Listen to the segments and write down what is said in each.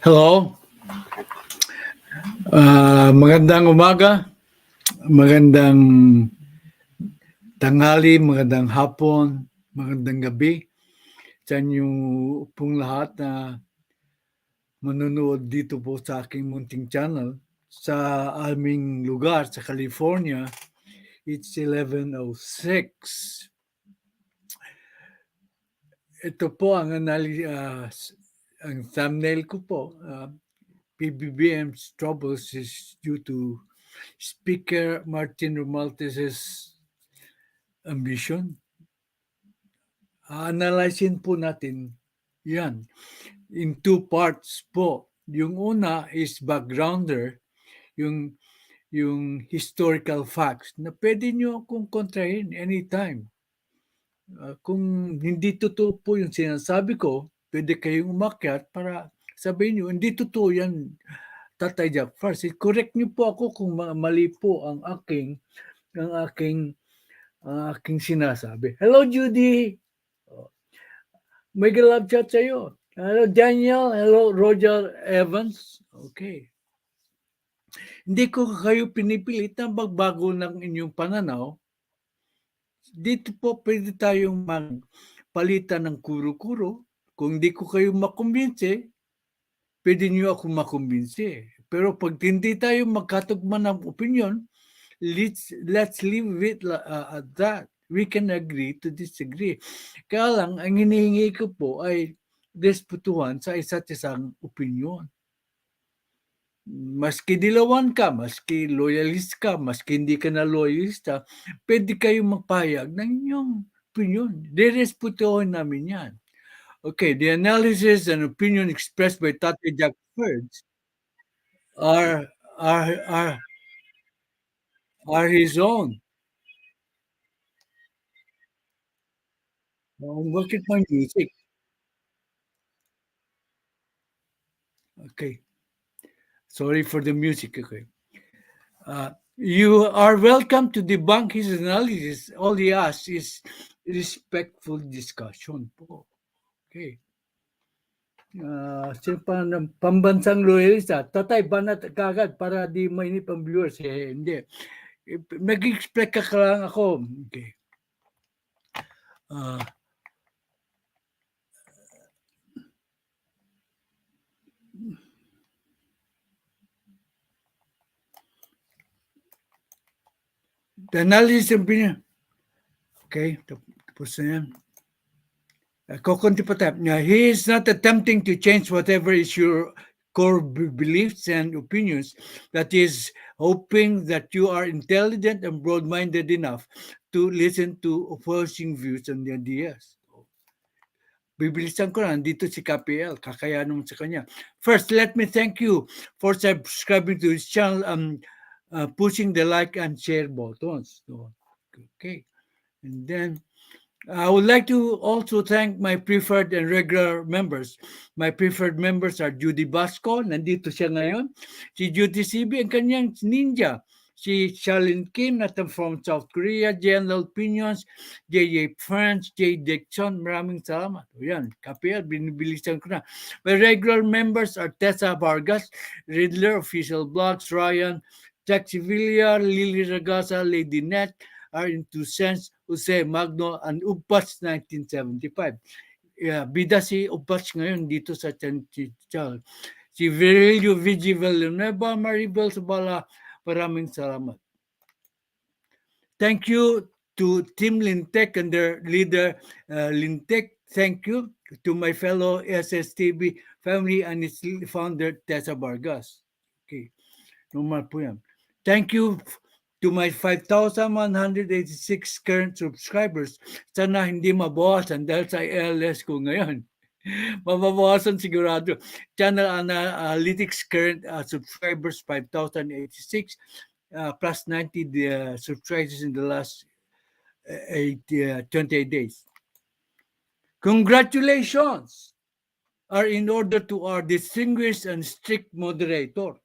Hello. Magandang umaga, magandang tanghali, magandang hapon, magandang gabi sa inyong pong lahat na manonood dito po sa aking munting channel sa aming lugar sa California. It's 11:06. Ito po ang ang thumbnail ko po. Pbbm'S troubles is due to Speaker Martin Romualdez's ambition. Analyzein po natin yan in two parts po. Yung una is backgrounder, yung historical facts na pwede nyo akong kontrahin anytime. Kung hindi totoo po yung sinasabi ko, pwede kayong umakyat para sabihin nyo, hindi totoo yan, Tatay Jack First. Correct nyo po ako kung mali po ang aking sinasabi. Hello, Judy! May love chat sa'yo. Hello, Daniel. Hello, Roger Evans. Okay. Hindi ko kayo pinipilit na magbago ng inyong pananaw. Dito po pwede tayong magpalitan ng kuro-kuro. Kung hindi ko kayo makumbinse, pwede nyo ako makumbinse. Pero pag hindi tayo magkatugma ng opinion, let's leave it at that. We can agree to disagree. Kaya lang, ang hinihingi ko po ay respetuhan sa isa't isang opinion. Maski dilawan ka, maski loyalist ka, maski hindi ka na loyalista, pwede kayong magpahayag ng inyong opinion. Direspetuhan namin yan. Okay, the analysis and opinion expressed by Tatay Jack First are his own. Bakit may music? Okay. Sorry for the music. Okay. You are welcome to debunk his analysis. All he asks is respectful discussion po. Okay. Sino pa ng pambansang loyalista? Tatay, banat kagad para di mainip ang viewers. Hindi. Nag-expect ka lang ako. Okay. The analysis opinion. Okay, tapos na yan. Kukunti pa tayo. He is not attempting to change whatever is your core beliefs and opinions. That is hoping that you are intelligent and broad-minded enough to listen to opposing views and ideas. Bibilisan ko na, dito si KPL, kakaya naman sa kanya. First, let me thank you for subscribing to his channel and pushing the like and share buttons. Okay. And then, I would like to also thank my preferred and regular members. My preferred members are Judy Basco, nandito siya ngayon. Si Judy CB, ang kanyang ninja. Si Charlene Kim, from South Korea. General Opinions, J.J. French, J. Dixon, maraming salamat. O yan, KPL, binibilisan ko na. My regular members are Tessa Vargas, Riddler, Official Blogs, Ryan, Jack Sevilla, Lily Ragasa, Lady Net, are in two cents, Jose Magno, and Upats 1975. Bida si Upats ngayon dito sa channel. Si Virilio Vigi Villanueva, Maribel Sabala, maraming salamat. Thank you to Team Lintec and their leader, Lintec. Thank you to my fellow SSTV family and its founder, Tessa Vargas. Okay, normal po yan. Thank you to my 5,186 current subscribers. Sana hindi mabawasan dahil sa ALS ko ngayon. Mababawasan sigurado. Channel Analytics current subscribers 5,086 plus 90 subscribers in the last 28 days. Congratulations are in order to our distinguished and strict moderator.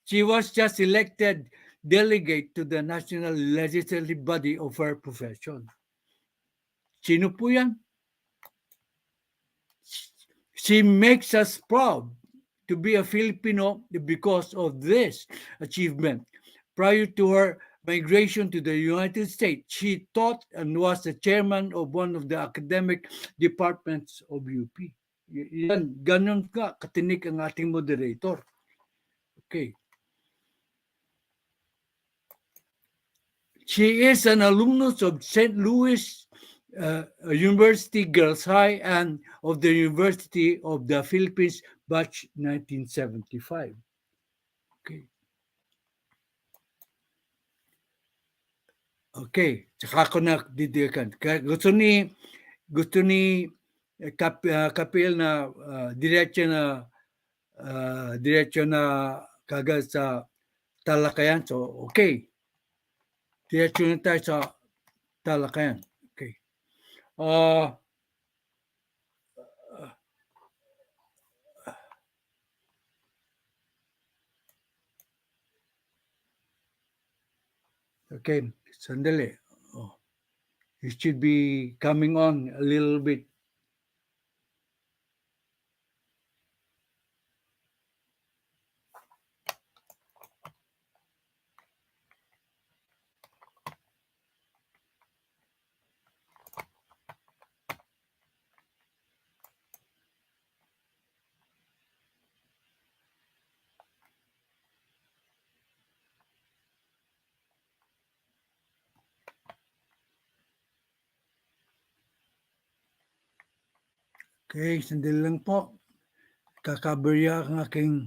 She was just elected delegate to the national legislative body of her profession. Sino po yan? She makes us proud. to be a Filipino because of this achievement. Prior to her migration to the United States, she taught and was the chairman of one of the academic departments of UP. Yan, ganun ka, katinik ang ating moderator. Okay. She is an alumnus of St. Louis University Girls High and of the University of the Philippines, batch 1975. Okay. Okay, tsaka ako na didikan. Gusto ni Kapil na diretso na kagad sa talakayan. So, okay. Diretso na tayo sa talakayan. Okay. Okay, sandali. Oh. It should be coming on a little bit. Okay, sandali lang po. Kakaberya ang aking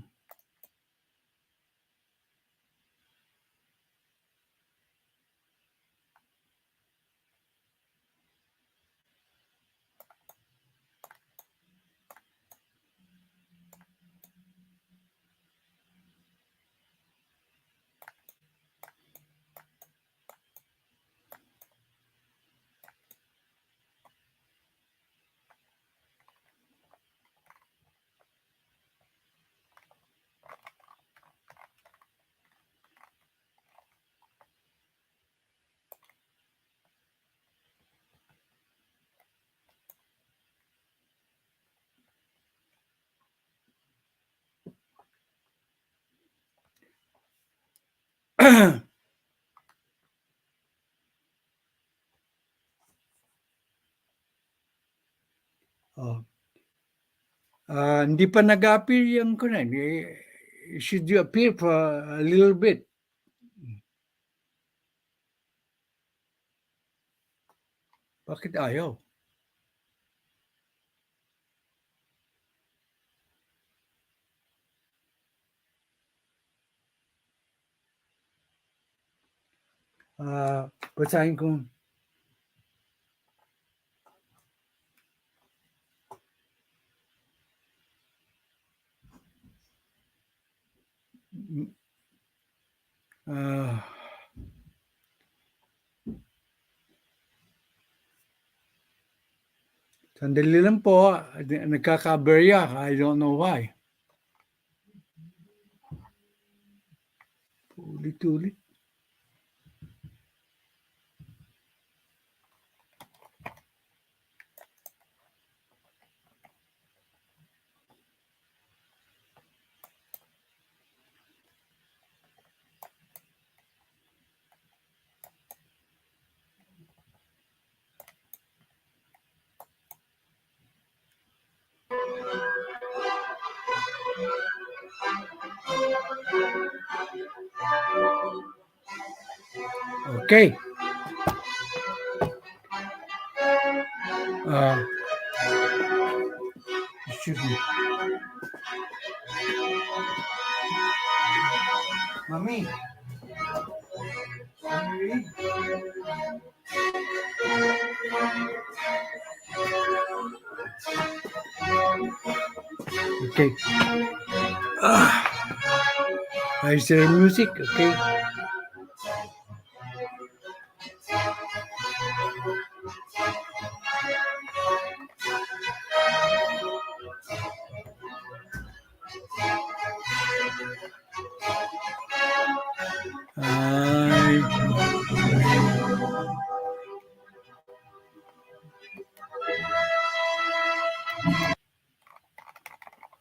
oh. Hindi pa nag-appear yung kunan. Should you appear for a little bit? Bakit ayaw? Basahin ko. Sandali lang po. Nagkakaberya. I don't know why. Ulit-ulit. Okay. Excuse me. Mami. Okay. Is there music? Okay.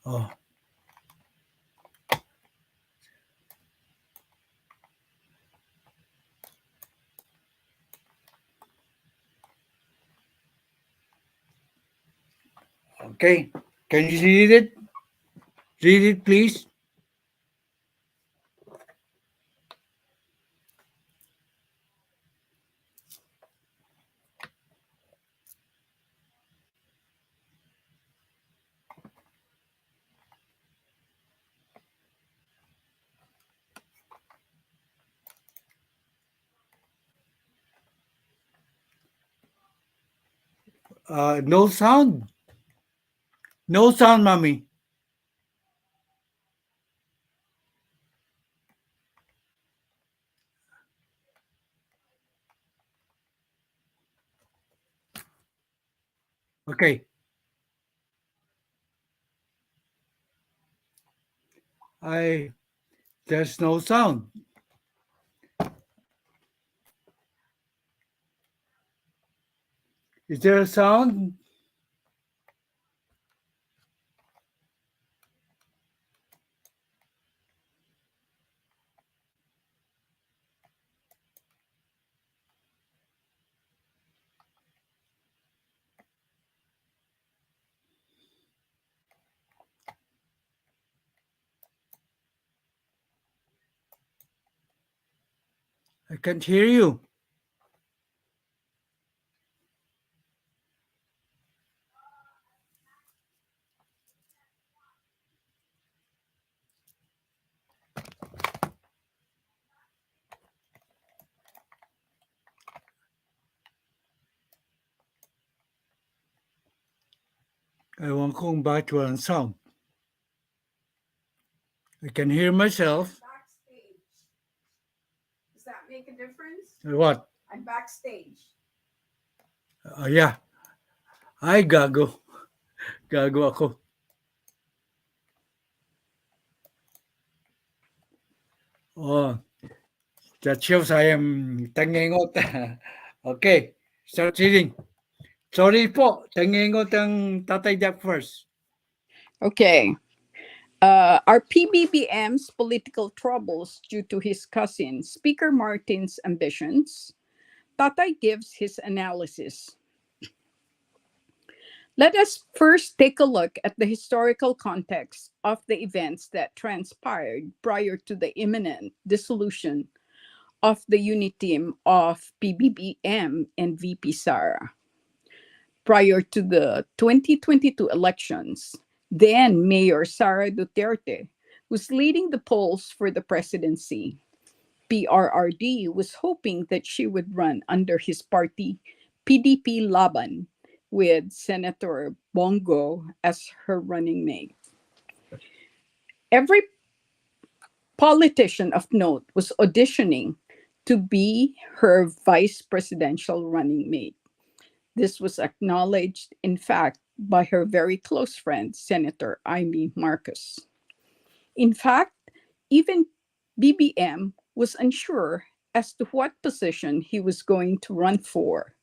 Oh. Okay, can you read it? Read it, please. No sound. No sound, mommy. Okay. I There's no sound. Is there a sound? I can't hear you. Ewan ko kung bakit walang sound. I can hear myself. Backstage. Does that make a difference? What? I'm backstage. Yeah. Ay, gago. Gago ako. Oh, that shows I am tangingot. Okay, start reading. Sorry po, tangingot ang Tatay Jack first. Okay. Are PBBM's political troubles due to his cousin, Speaker Martin's ambitions? Tatay gives his analysis. Let us first take a look at the historical context of the events that transpired prior to the imminent dissolution of the unit team of PBBM and VP Sara. Prior to the 2022 elections, then Mayor Sara Duterte was leading the polls for the presidency. PRRD was hoping that she would run under his party, PDP Laban, with Senator Bongo as her running mate. Every politician of note was auditioning to be her vice presidential running mate. This was acknowledged, in fact, by her very close friend, Senator Amy Marcos. In fact, even BBM was unsure as to what position he was going to run for.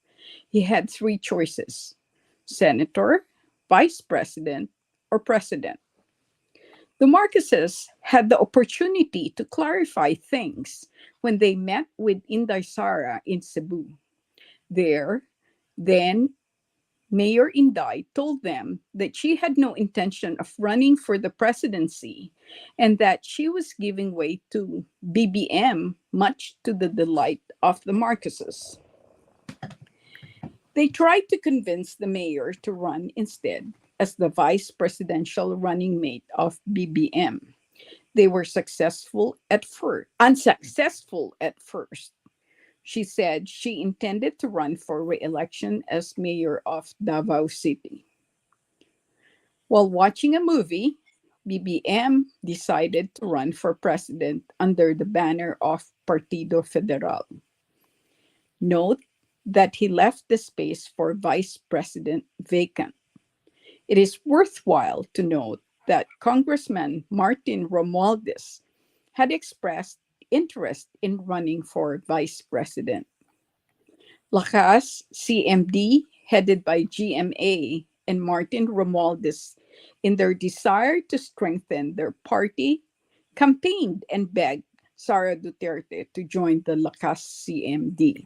He had three choices: senator, vice president, or president. The Marcoses had the opportunity to clarify things when they met with Inday Sara in Cebu. There, then Mayor Inday told them that she had no intention of running for the presidency and that she was giving way to BBM, much to the delight of the Marcoses. They tried to convince the mayor to run instead as the vice presidential running mate of BBM. They were unsuccessful at first. She said she intended to run for re-election as mayor of Davao City. While watching a movie, BBM decided to run for president under the banner of Partido Federal. Note that he left the space for vice president vacant. It is worthwhile to note that Congressman Martin Romualdez had expressed interest in running for vice president. Lakas, CMD, headed by GMA, and Martin Romualdez, in their desire to strengthen their party, campaigned and begged Sara Duterte to join the Lakas CMD.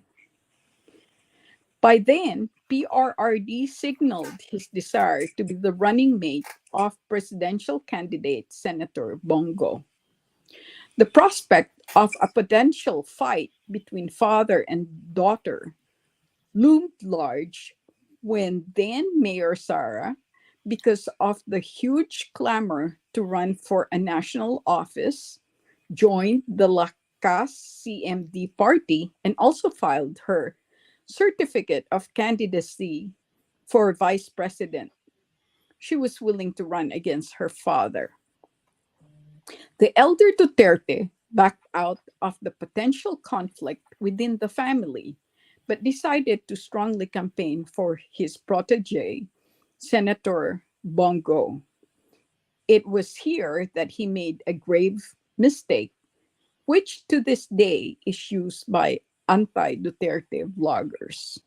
By then, PRRD signaled his desire to be the running mate of presidential candidate Senator Bongo. The prospect of a potential fight between father and daughter loomed large when then Mayor Sara, because of the huge clamor to run for a national office, joined the Lakas CMD party and also filed her certificate of candidacy for vice president. She was willing to run against her father. The elder Duterte backed out of the potential conflict within the family, but decided to strongly campaign for his protege, Senator Bongo. It was here that he made a grave mistake, which to this day is used by anti Duterte vloggers.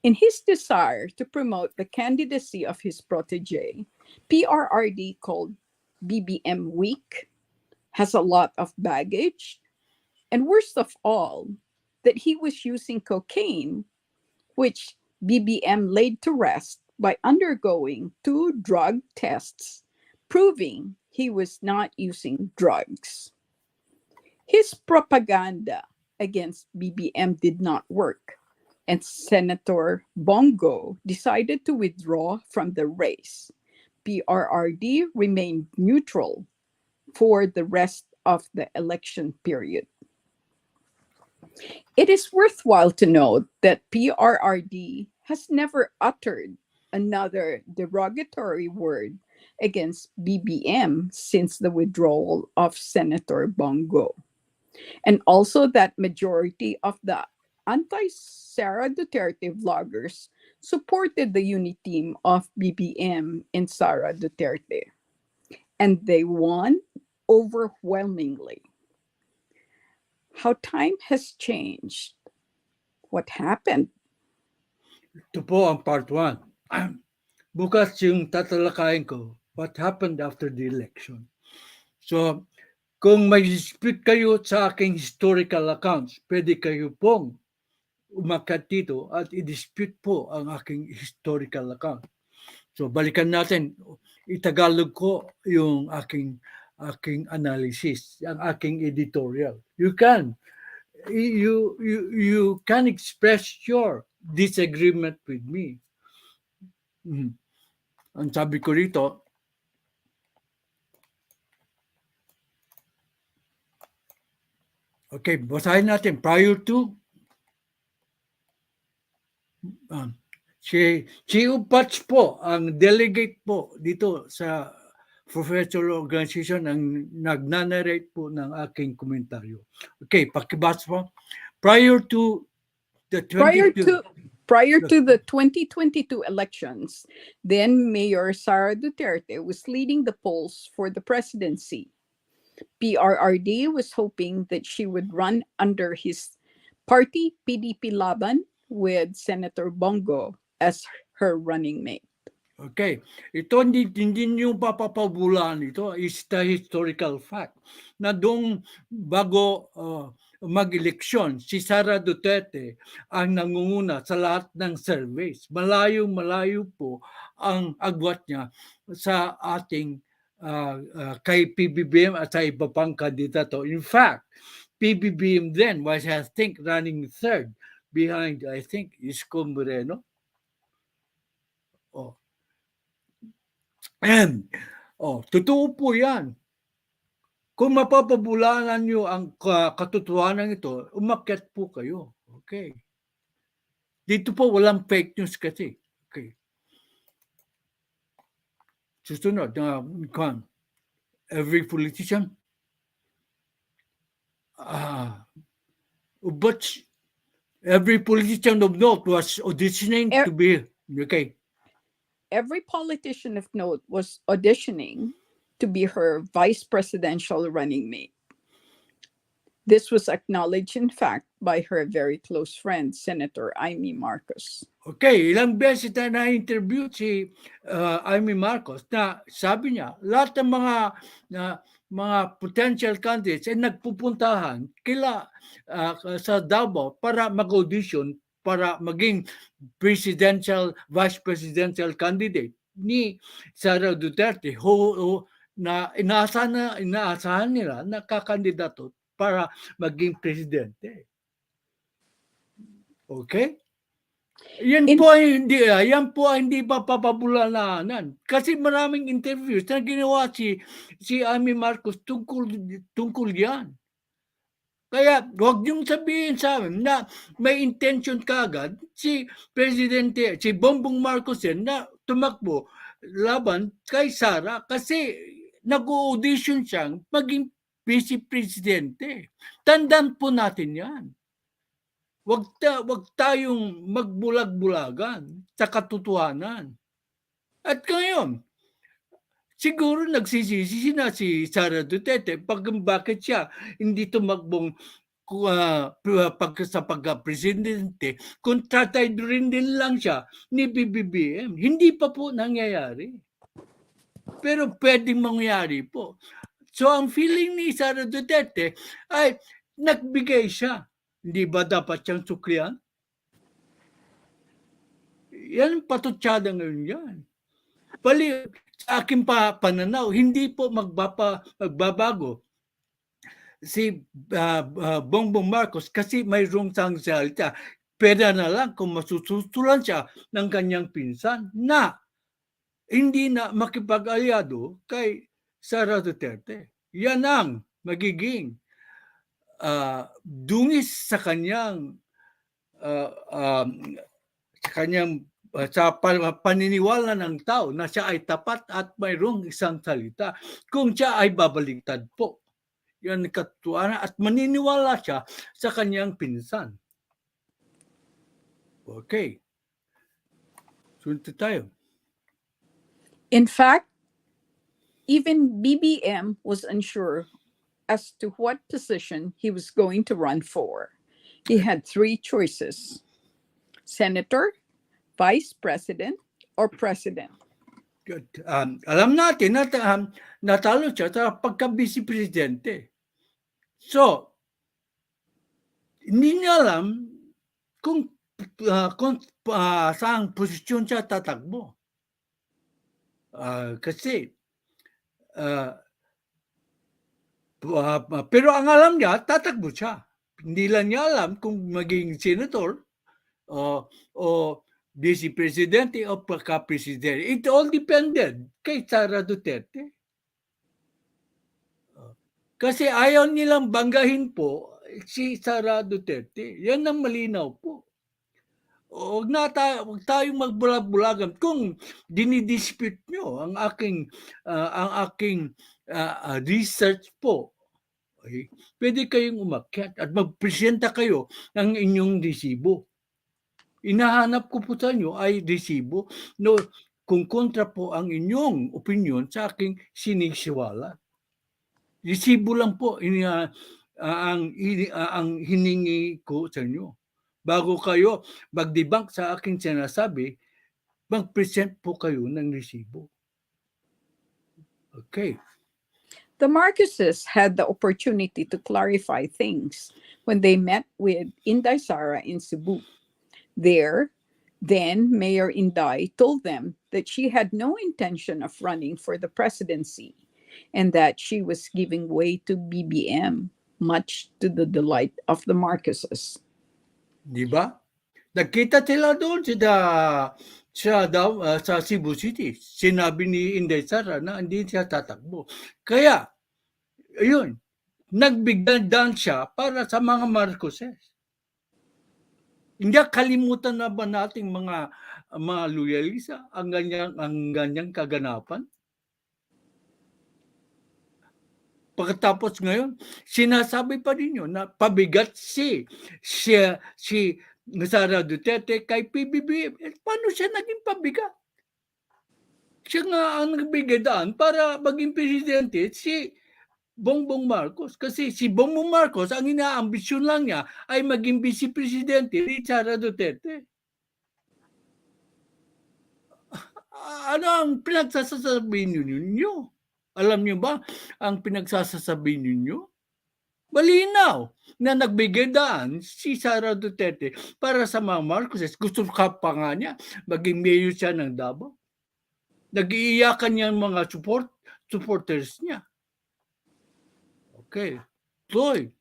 In his desire to promote the candidacy of his protege, PRRD called BBM weak, has a lot of baggage, and worst of all, that he was using cocaine, which BBM laid to rest by undergoing 2 drug tests, proving he was not using drugs. His propaganda against BBM did not work, and Senator Bongo decided to withdraw from the race. PRRD remained neutral for the rest of the election period. It is worthwhile to note that PRRD has never uttered another derogatory word against BBM since the withdrawal of Senator Bongo, and also that majority of the anti-Sara Duterte vloggers supported the unity team of BBM and Sara Duterte, and they won overwhelmingly. How time has changed. What happened? Ito po ang part 1. Bukas yung tatalakayin ko, what happened after the election. So, kung may dispute kayo sa aking historical accounts, pwede kayo pong umakyat dito at i-dispute po ang aking historical account. So, balikan natin. Itagalog ko yung aking analysis, ang aking editorial. You can express your disagreement with me. Ang sabi ko rito, okay, basahin natin. Prior to si Upats po, ang delegate po dito sa professional organization ang nagnanarrate po ng aking komentaryo. Okay, pakibasa po. Prior to the Prior to the 2022 elections, then Mayor Sara Duterte was leading the polls for the presidency. PRRD was hoping that she would run under his party PDP Laban with Senator Bongo as her running mate. Okay. Ito hindi nyo papapabulaan ito. Is the historical fact na doong bago mag-eleksyon, si Sara Duterte ang nangunguna sa lahat ng surveys. Malayo-malayo po ang agwat niya sa ating kay PBBM at sa iba pang kandidato. In fact, PBBM then was, I think, running third behind, I think, Isko Moreno. Oh. And, totoo po yan. Kung mapapabulanan nyo ang katotohanan ito, umakyat po kayo. Okay. Dito po walang fake news kasi. Okay. Susunod na every politician but every politician of note was auditioning to be okay. Every politician of note was auditioning to be her vice presidential running mate. This was acknowledged, in fact, by her very close friend, Senator Amy Marcos. Okay, ilang beses na na-interview si Amy Marcos na sabi niya, lahat ng mga potential candidates ay nagpupuntahan sa Davao para mag-audition para maging vice presidential candidate ni Sara Duterte na inaasahan nila na kakandidato para maging presidente. Okay? Yan po ay hindi pa papabulalanan. Kasi maraming interviews na ginawa si Amy Marcos tungkol yan. Kaya huwag niyong sabihin sa amin na may intention kagad si Bongbong Marcos na tumakbo laban kay Sara kasi nag-audition siyang maging vice presidente. Tandaan po natin yan. Wag tayong magbulag-bulagan sa katotohanan. At ngayon, siguro nagsisisi na si Sara Duterte bakit siya hindi tumakbong sa pagka-presidente kung Tatay rin din lang siya ni BBM. Hindi pa po nangyayari. Pero pwedeng mangyari po. So ang feeling ni Sara Duterte ay nagbigay siya. Hindi ba dapat siyang suklian? Yan patutsada ngayon yan. Sa aking pananaw, hindi po magbabago si Bongbong Marcos kasi mayroong sang salita. Pwede na lang kung masusutulan siya ng kanyang pinsan na hindi na makipag-alyado kay Sara Duterte. Yan ang magiging dungis sa kanyang sa paniniwala ng tao na siya ay tapat at mayroong isang salita kung siya ay babaliktad po. Yan katuwa at maniniwala siya sa kanyang pinsan. Okay. Sunod tayo. In fact, even BBM was unsure as to what position he was going to run for. He had three choices: senator, vice president, or president. Good. Alam natin na natalo siya sa pagka-vice presidente. So, hindi niya alam kung saan posisyon siya tatakbo. Kasi pero ang alam niya, tatakbo siya. Hindi lang niya alam kung maging senator o vice presidente o pagka-presidente. It all depended kay Sara Duterte. Kasi ayaw nilang banggahin po si Sara Duterte. Yan ang malinaw po. Huwag tayong magbulag-bulagan. Kung dinidispute nyo ang aking research po, okay, pwede kayong umakyat at magpresenta kayo ng inyong resibo. Inahanap ko po sa inyo ay resibo kung kontra po ang inyong opinion sa aking sinisiwala. Resibo lang po ang hiningi ko sa inyo. Bago kayo mag-debunk sa aking sinasabi, mag-present po kayo ng resibo. Okay. The Marcoses had the opportunity to clarify things when they met with Inday Sara in Cebu. There, then Mayor Inday told them that she had no intention of running for the presidency and that she was giving way to BBM, much to the delight of the Marcoses. Di ba? Nagkita sila doon sa Cebu City. Sinabi ni Inday Sara na hindi siya tatakbo. Kaya, ayun, nagbigyan siya para sa mga Marcoses. Hindi kalimutan na ba nating mga loyalista ang ganyang kaganapan? Pagkatapos ngayon, sinasabi pa ninyo na pabigat si Sara Duterte kay PBBM. Paano siya naging pabigat? Siya nga ang nagbigay daan para maging presidente si Bongbong Marcos. Kasi si Bongbong Marcos, ang inaambisyon lang niya ay maging vice-presidente ni Sara Duterte. Ano ang pinagsasasabihin ninyo? Alam niyo ba ang pinagsasasabihin ninyo? Malinaw na nagbigay daan si Sara Duterte para sa mga Marcoses. Gusto ka pa nga niya, maging mayor siya ng Davao. Nag-iiyakan niya mga supporters niya. Okay. Tuloy.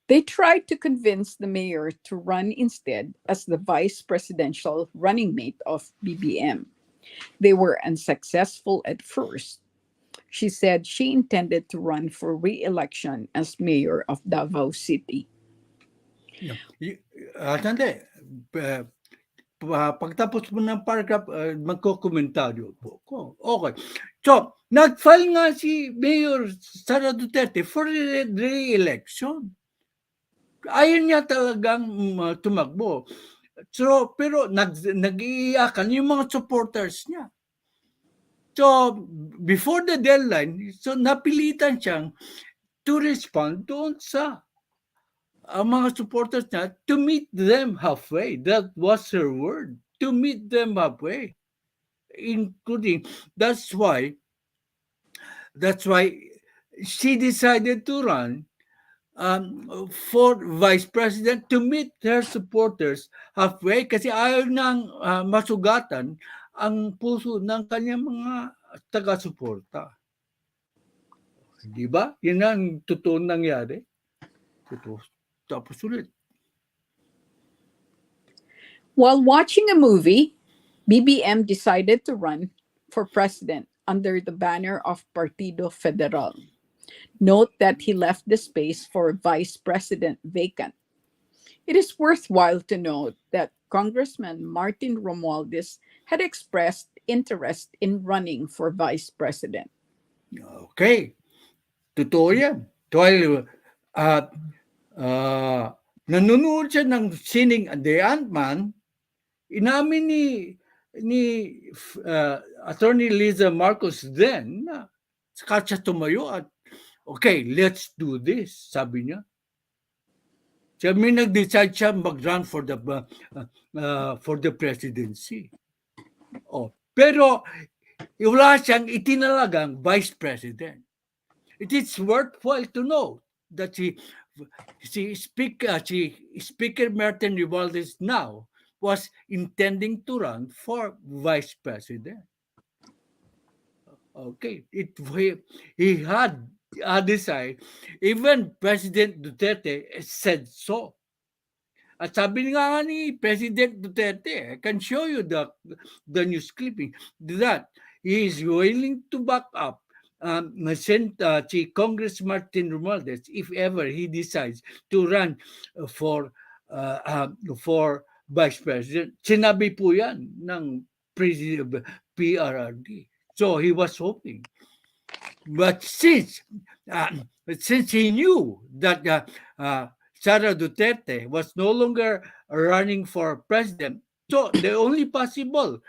They tried to convince the mayor to run instead as the vice presidential running mate of BBM. They were unsuccessful at first. She said she intended to run for re-election as mayor of Davao City. Tanda, pagtapos mo ng paragraph, magkokomentaryo po ko. Okay. So, nag-file nga si Mayor Sara Duterte for re-election. Ayaw niya talagang tumakbo. So, pero nag-iiyakan yung mga supporters niya. So, before the deadline, so napilitan siyang to respond doon sa mga supporters niya to meet them halfway. That was her word. To meet them halfway. Including, that's why she decided to run for vice president to meet her supporters halfway kasi ayaw nang masugatan ang puso ng kanyang mga taga-suporta. Di ba? Yan ang totoong nangyari. Tapos ulit. While watching a movie, BBM decided to run for president under the banner of Partido Federal. Note that he left the space for vice president vacant. It is worthwhile to note that Congressman Martin Romualdez had expressed interest in running for vice president. Okay. Totoo yan. Nanonood siya ng sining The Ant-Man, inamin ni Attorney Liza Marcos then na saka siya tumayo at okay, let's do this, sabi niya. Siya may nag-decide siya mag-run for the presidency. Pero wala siyang itinalagang vice president. It is worthwhile to know that Speaker Martin Romualdez now was intending to run for vice president. Okay, he had decided. Even President Duterte said so. At sabi nga ni President Duterte, I can show you the news clipping, that he is willing to back up si Congress Martin Romualdez if ever he decides to run for vice president. Sinabi po yan ng PRRD. So he was hoping. But since he knew that Sara Duterte was no longer running for president, so the only possible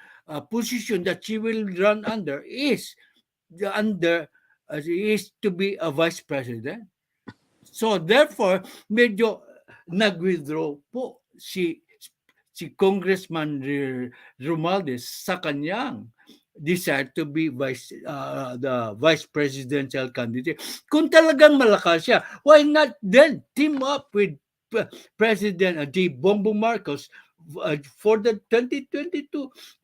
position that she will run under is to be a vice president. So therefore, medyo nag-withdraw po si Congressman Romualdez sa kanyang desire to be the vice presidential candidate. Kung talagang malakas siya, why not then team up with President Bongbong Marcos for the 2022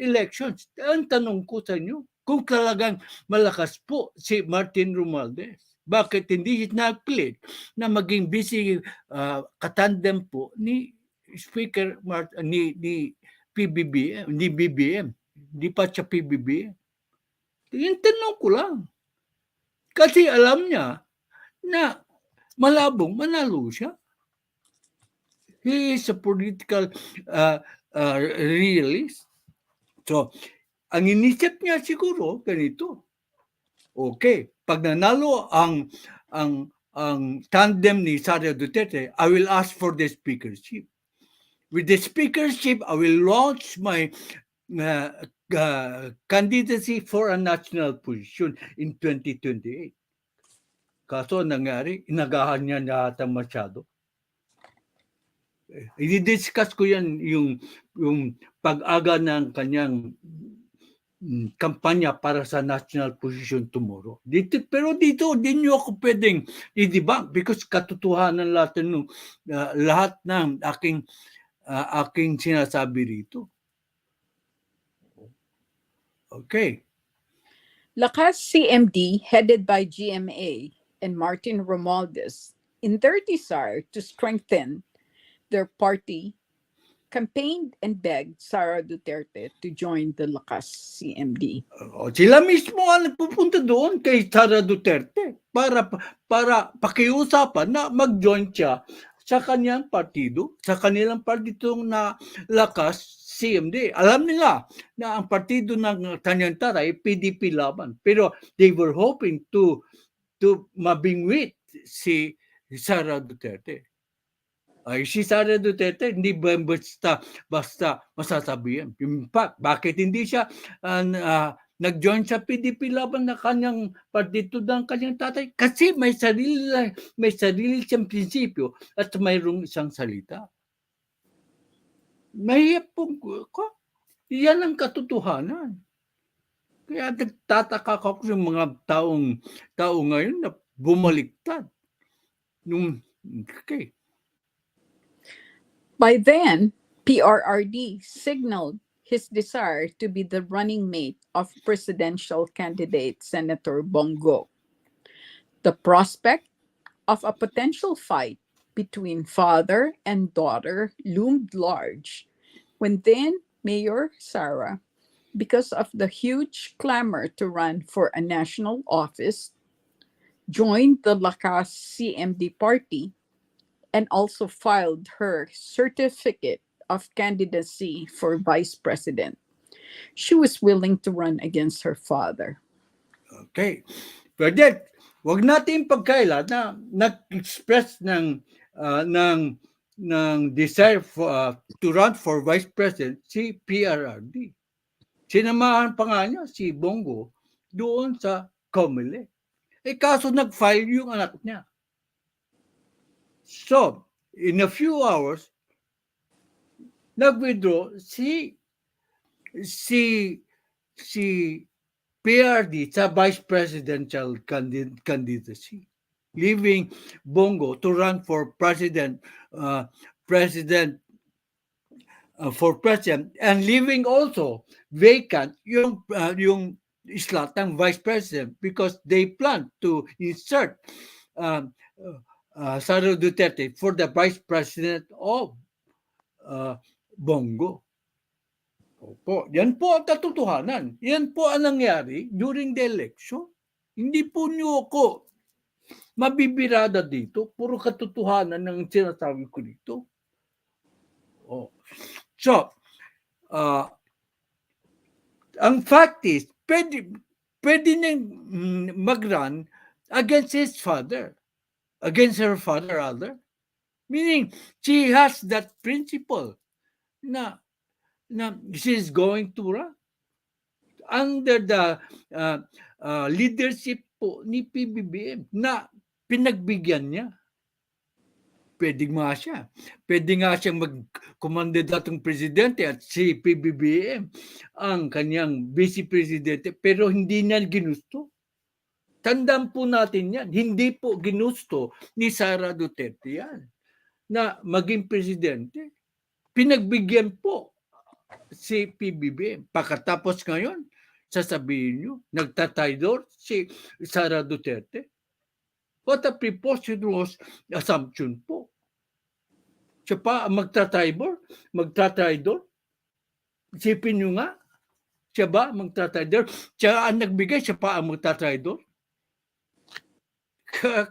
elections? Ang tanong ko sa inyo, kung talagang malakas po si Martin Romualdez, bakit hindi nagpilit na maging busy katandem po ni Speaker ni PBBM, ni BBM? Hindi pa siya PBBM. Yung tanong ko lang. Kasi alam niya na malabong manalo siya. He is a political realist. So, ang inisip niya siguro ganito. Okay, pag nanalo ang tandem ni Sara Duterte, I will ask for the speakership. With the speakership, I will launch my candidacy for a national position in 2028. Kaso nangyari, inagahan niya yata masyado. I-discuss ko yan yung pag-aga ng kanyang kampanya para sa national position tomorrow. Pero dito, di nyo ako pwedeng i-debunk because katotohanan lahat ng aking sinasabi rito. Okay. Lakas CMD, headed by GMA and Martin Romualdez, in their desire to strengthen their party, campaigned and begged Sara Duterte to join the Lakas CMD. Sila mismo ang nagpupunta doon kay Sara Duterte para pakiusapan na mag-join siya sa kanyang partido, sa kanilang partidong na Lakas CMD. Alam nila na ang partido ng kanyang tatay, PDP laban. Pero they were hoping to mabingwit si Sara Duterte. Ay, si Sara Duterte, hindi ba basta masasabihan. In fact, bakit hindi siya nag-join sa PDP laban na kanyang partido ng kanyang tatay? Kasi may sarili siyang prinsipyo at mayroong isang salita. Mahirap pong yan ang katotohanan. Kaya nagtataka ako sa mga tao ngayon na bumaliktad. Okay. By then, PRRD signaled his desire to be the running mate of presidential candidate Senator Bongo. The prospect of a potential fight between father and daughter loomed large when then Mayor Sara, because of the huge clamor to run for a national office, joined the Lakas CMD party and also filed her certificate of candidacy for vice president. She was willing to run against her father. Okay. Pero wag natin pagkaila na nag-express ng desire to run for vice president si PRRD. Sinamahan pa nga niya si Bongo doon sa COMELEC. Kaso nag-file yung anak niya. So, in a few hours, nag-withdraw si PRD sa vice presidential candidacy, leaving Bongo to run for president and leaving also vacant yung slot ng vice president because they plan to insert Sara Duterte for the vice president of Bongo. Opo, yan po ang katotohanan. Yan po ang nangyari during the election. Hindi po niyo ako mabibirada dito. Puro katotohanan ng sinasabi ko dito. So, ang fact is, pwede niyang mag-run against his father. Against her father, rather. Meaning, she has that principle na she's going to run under the leadership po ni PBBM na pinagbigyan niya. Pwede nga siya mag-kumandidatong presidente at si PBBM ang kanyang vice-presidente pero hindi niya ginusto. Tandaan po natin yan. Hindi po ginusto ni Sara Duterte yan na maging presidente. Pinagbigyan po si PBBM. Pagkatapos ngayon, sasabihin nyo, nagtataydor si Sara Duterte. What a preposterous assumption po. Siya pa ang magtataydor? Isipin nyo nga, siya ba magtataydor? Siya ang nagbigay, siya pa ang magtataydor?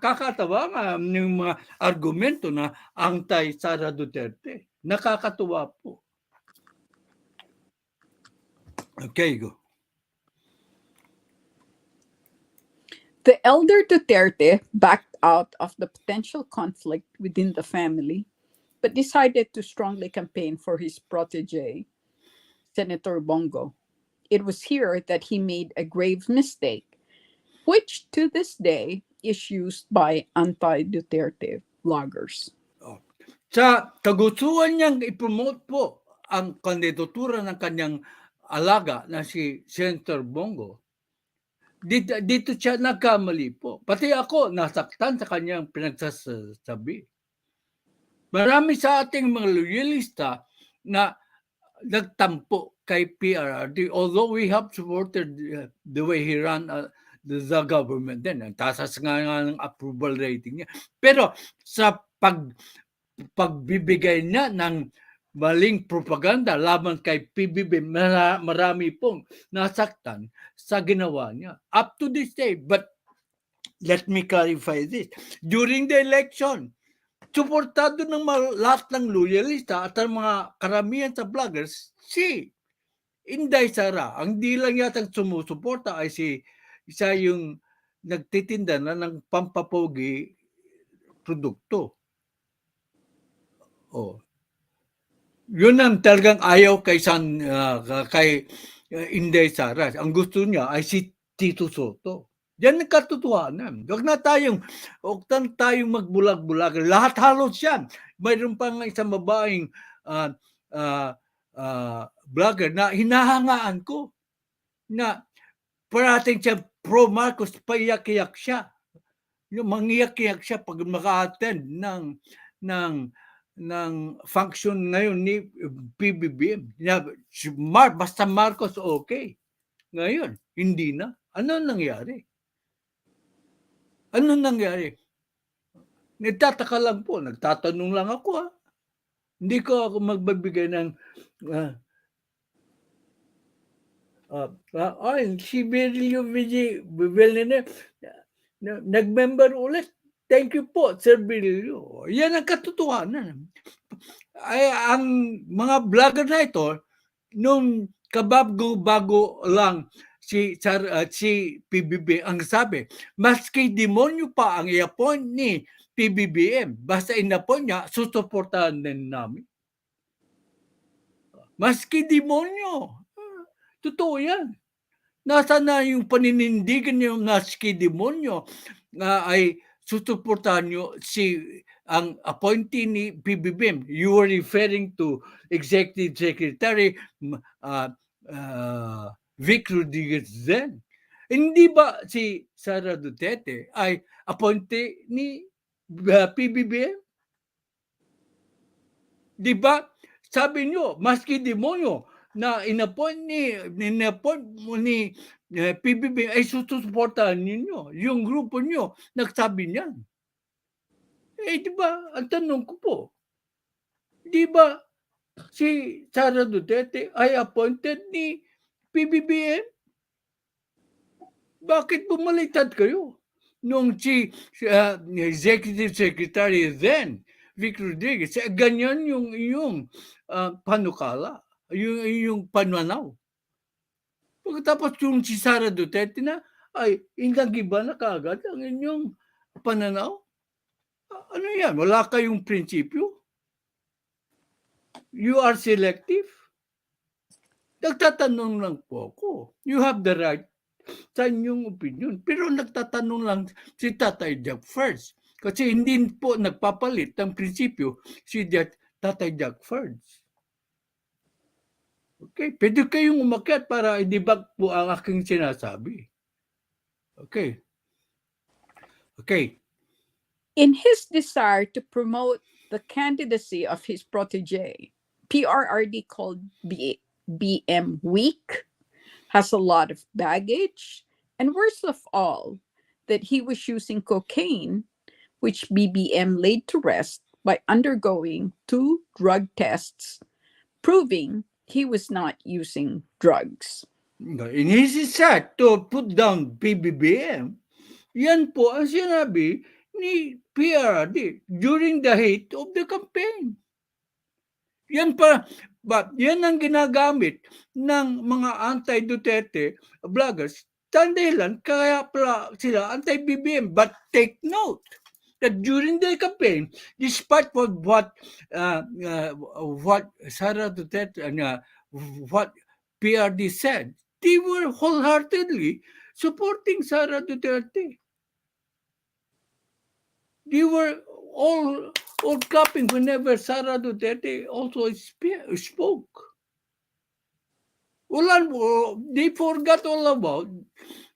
Kakatawa nga ng mga argumento na anti-Sara Duterte. Nakakatuwa po. Okay, go. The elder Duterte backed out of the potential conflict within the family, but decided to strongly campaign for his protege, Senator Bongo. It was here that he made a grave mistake, which to this day is used by anti-Duterte bloggers. Sa kagustuhan niyang i-promote po ang kandidatura ng kanyang alaga na si Senator Bongo, dito siya nagkamali po. Pati ako nasaktan sa kanyang pinagsasabi. Marami sa ating mga loyalista na nagtampo kay PRRD, although we have supported the way he ran the government din. Ang tasas nga ng approval rating niya. Pero sa pagbibigay niya ng maling propaganda laban kay PBB, marami pong nasaktan sa ginawa niya. Up to this day, but let me clarify this. During the election, suportado ng lahat ng loyalista at ang mga karamihan sa vloggers, si Inday Sara. Ang di lang yatang sumusuporta ay isa yung nagtitinda na ng pampapogi produkto. Oh. Yun ang talagang ayaw kay Inday Sara. Ang gusto niya ay si Tito Soto. Yan ang katotohanan. Huwag na tayong magbulag-bulag. Lahat halos yan. Mayroon pa nga isang babaeng vlogger na hinahangaan ko na parating siya pro Marcos, paiyak-iyak siya. Mangiyak-iyak siya pag maka-attend ng function ngayon ni PBBM. Basta Marcos okay. Ngayon, hindi na. Ano nangyari? Nagtataka lang po. Nagtatanong lang ako. Hindi ko ako magbibigay ng si Berilio nag-member ulit. Thank you po, Sir Berilio. Yan ang katotohanan. Ay, ang mga vlogger na ito, nung bago lang si PBB ang sabi, maski demonyo pa ang i-appoint ni PBBM, basta in-appoint niya, susuportahan din namin. Maski demonyo. Totoo yan. Nasaan na yung paninindigan niyo maski demonyo ay susuportahan niyo ang appointee ni PBBM. You were referring to Executive Secretary Vic Rodriguez then. Hindi ba si Sara Duterte ay appointee ni PBBM? Di ba? Sabi niyo, maski demonyo na in-appoint ni PBB ay susuportahan ninyo. Yung grupo niyo nagsabi niyan. Di ba? Ang tanong ko po, di ba si Sara Duterte ay appointed ni PBBM? Bakit bumaliktad kayo? Nung si Executive Secretary then, Vic Rodriguez, ganyan yung panukala, yung pananaw. Pagkatapos yung si Sara Duterte na, ay, inagiba na kaagad ang inyong pananaw? Ano yan? Wala kayong prinsipyo? You are selective? Nagtatanong lang po ako. You have the right sa inyong opinion. Pero nagtatanong lang si Tatay Jack first. Kasi hindi po nagpapalit ng prinsipyo si Tatay Jack first. Okay, pwede kayong umakyat para i-debug po ang aking sinasabi. Okay. In his desire to promote the candidacy of his protege, PRRD called BM weak, has a lot of baggage, and worst of all, that he was using cocaine, which BBM laid to rest by undergoing 2 drug tests, proving he was not using drugs. In his set to put down PBBM, yan po ang sinabi ni PRRD during the heat of the campaign. Yan ang ginagamit ng mga anti-Duterte vloggers. Dahilan, kaya pala sila anti-BBM. But take note that during the campaign, despite what Sara Duterte and what PRD said, they were wholeheartedly supporting Sara Duterte. They were all clapping whenever Sara Duterte also spoke. They forgot all about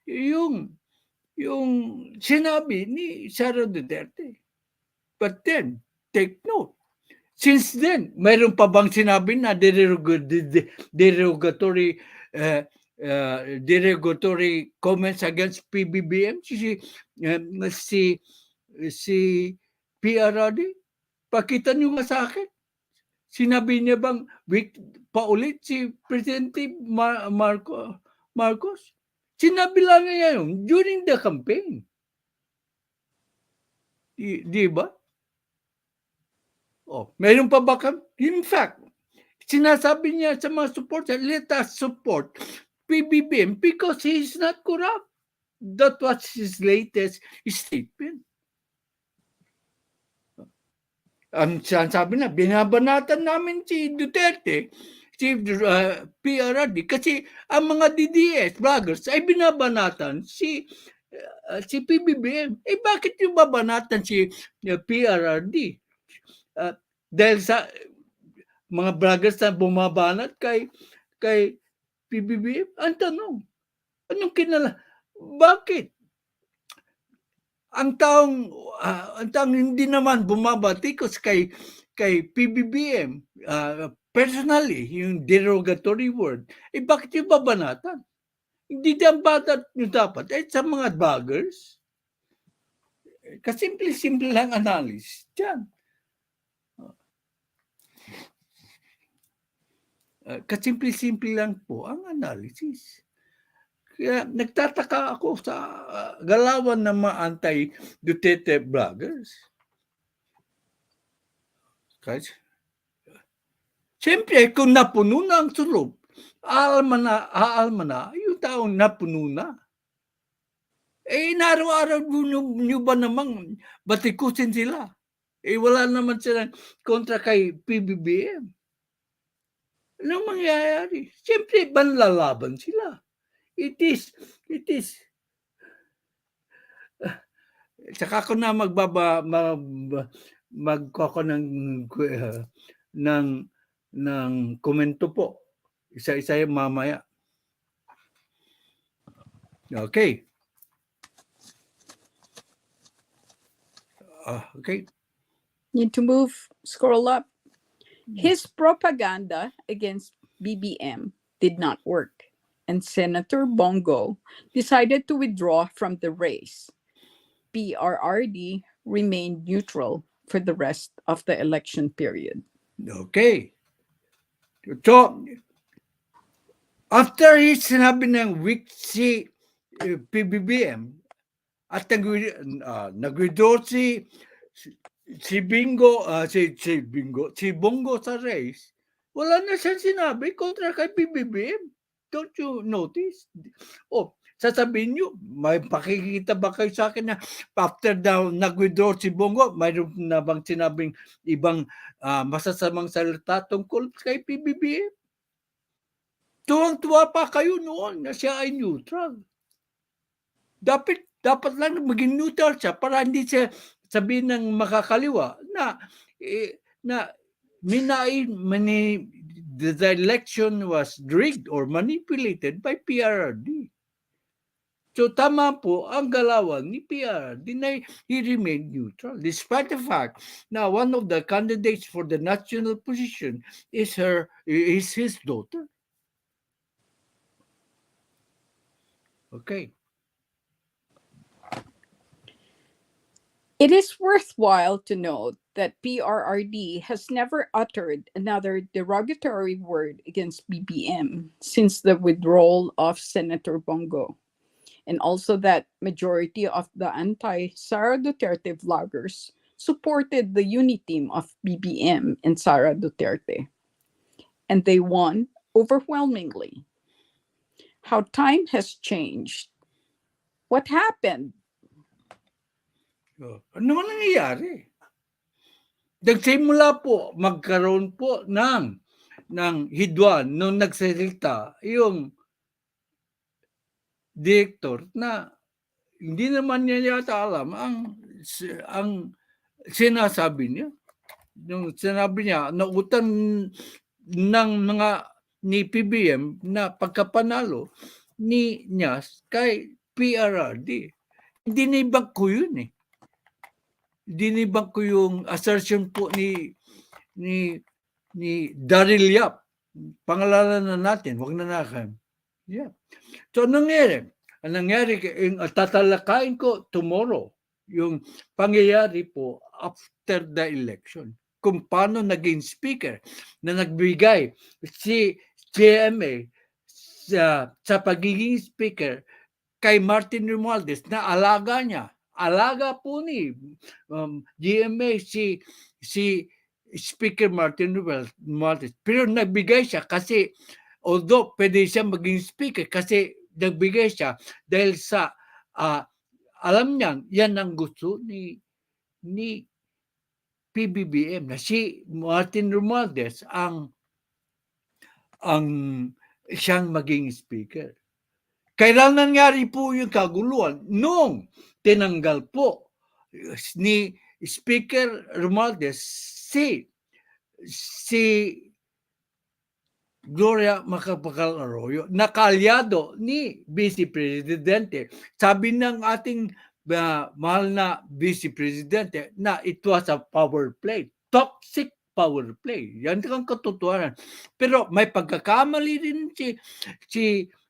yung sinabi ni Sara Duterte. But then, take note. Since then, mayroon pa bang sinabi na derogatory comments against PBBM? Si PRRD? Pakita nyo nga sa akin. Sinabi niya bang paulit si Presidente Marcos? Sinabi lang niya yun during the campaign. Di ba? Mayroon pa ba? In fact, sinasabi niya sa mga supporters, let us support PBBM because he is not corrupt. That was his latest statement. Ang sabi na, binabanatan namin si Duterte, si PRRD, kasi ang mga DDS, vloggers, ay binabanatan si PBBM. Bakit yung babanatan si PRRD? Dahil sa mga vloggers na bumabanat kay PBBM? Ang tanong, anong bakit? Ang taong hindi naman bumabatikos kay PBBM personally, yung derogatory word, bakit yung babanatan? Hindi dapat nyo dapat. Sa mga vloggers, kasimple-simple lang analysis. Diyan. Kasimple-simple lang po ang analysis. Kaya nagtataka ako sa galawan ng mga anti-Duterte vloggers. Kasi, siyempre, kung napuno na ang sulok, aalma na, yung taong napuno na. Inaraw-araw nyo ba namang batikusin sila? Wala naman silang kontra kay PBBM. Anong mangyayari? Siyempre, banlalaban sila. It is. Saka ko na magkoko ng komento po. Isa-isa yung mamaya. Okay. Okay. Need to scroll up. His propaganda against BBM did not work, and Senator Bongo decided to withdraw from the race. PRRD remained neutral for the rest of the election period. Okay. So, after sinabi ng weak si PBBM at nag-withdraw si Bongo sa race, wala na siyang sinabi kontra kay PBBM. Don't you notice? Sasabihin nyo, may pakikita ba kayo sa akin na after daw nag-withdraw si Bongo, mayroon na bang sinabing ibang masasamang salita tungkol kay PBBM? Tuwang-tuwa pa kayo noon na siya ay neutral. Dapat lang maging neutral siya para hindi siya sabihin ng makakaliwa na the election was rigged or manipulated by PRRD. So tama po ang galawan ni PRRD na he remained neutral despite the fact na one of the candidates for the national position is his daughter. Okay. It is worthwhile to note that PRRD has never uttered another derogatory word against BBM since the withdrawal of Senator Bongo, and also that majority of the anti-Sara Duterte vloggers supported the uniteam of BBM and Sara Duterte, and they won overwhelmingly. How time has changed. What happened? Ano man nangyayari? Nagsimula po, magkaroon po ng hidwan nung nagsalita yung director na hindi naman niya yata alam ang sinasabi niya. Nung sinabi niya na utang ng mga ni PBM na pagkapanalo niya kay PRRD. Dinibag ko yun eh. Dinibag ko yung assertion po ni Daryl Yap. Pangalanan na natin, wag na natin. Yeah. So, anong nangyari, tatalakayin ko tomorrow yung pangyayari po after the election. Kung paano naging speaker na nagbigay si GMA sa pagiging speaker kay Martin Romualdez na alaga niya. Alaga po ni GMA si Speaker Martin Romualdez. Pero nagbigay siya kasi although pwede siya maging speaker kasi nagbigay siya dahil sa alam niya yan ang gusto ni Pbbm na si Martin Romualdez ang siyang maging speaker. Kailan nangyari po yung kaguluhan? Nung tinanggal po ni Speaker Romualdez si Gloria Macapagal Arroyo, nakaalyado ni Vice Presidente. Sabi ng ating mahal na Vice Presidente na it was a power play, toxic power play. Yan ang katotohanan. Pero may pagkakamali din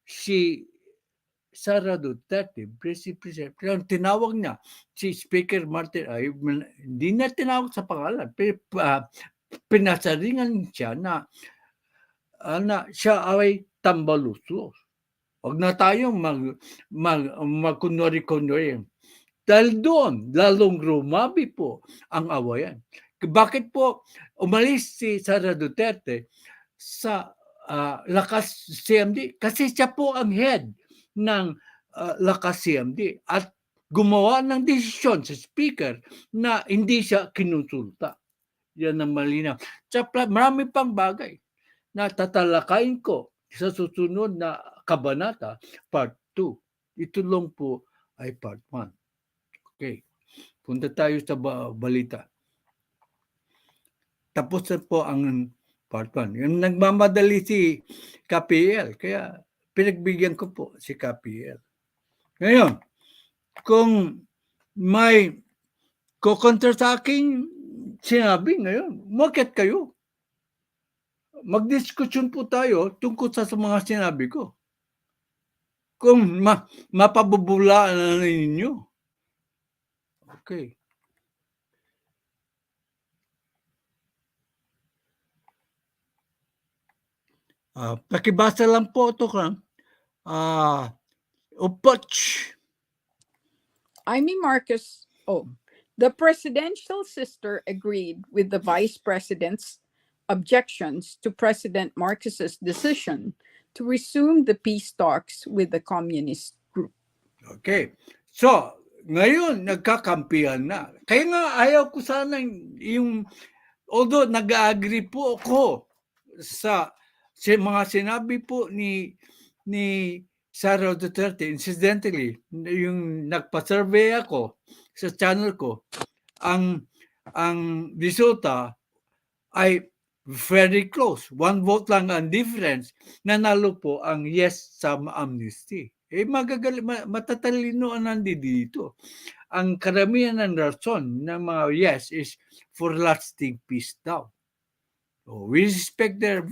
si Sara Duterte, President, tinawag niya si Speaker Martin, hindi na tinawag sa pangalan, pero pinasaringan siya na siya ay tambaluslos. Huwag na tayong magkunwari-kunwari. Dahil doon, lalong rumabi po ang awayan. Bakit po umalis si Sara Duterte sa Lakas CMD? Kasi siya po ang head ng Lakas CMD at gumawa ng desisyon sa speaker na hindi siya kinonsulta. Yan ang malinaw. Marami pang bagay na tatalakayin ko sa susunod na kabanata, part 2. Ito lang po ay part 1. Okay. Punta tayo sa balita. Tapos na po ang part 1. Yung nagmamadali si KPL, kaya pinagbigyan ko po si KPL. Ngayon, kung may kukontra sa aking sinabi ngayon, umakyat kayo. Magdiskusyon po tayo tungkol sa mga sinabi ko. Kung mapabubulaan na ninyo. Okay. Pakibasa lang po ito kang Upach. AMING Marcos, the presidential sister agreed with the vice president's objections to President Marcos's decision to resume the peace talks with the communist group. Okay. So, ngayon, nagkakampihan na. Kaya nga, ayaw ko sana yung, although nag-agree po ako sa mga sinabi po ni Sara Duterte, incidentally, yung nagpa-survey ako sa channel ko, ang resulta ay very close. 1 vote lang ang difference. Nanalo po ang yes sa amnesty. Matatalino ang nandito. Ang karamihan ng rason ng mga yes is for lasting peace daw. We respect their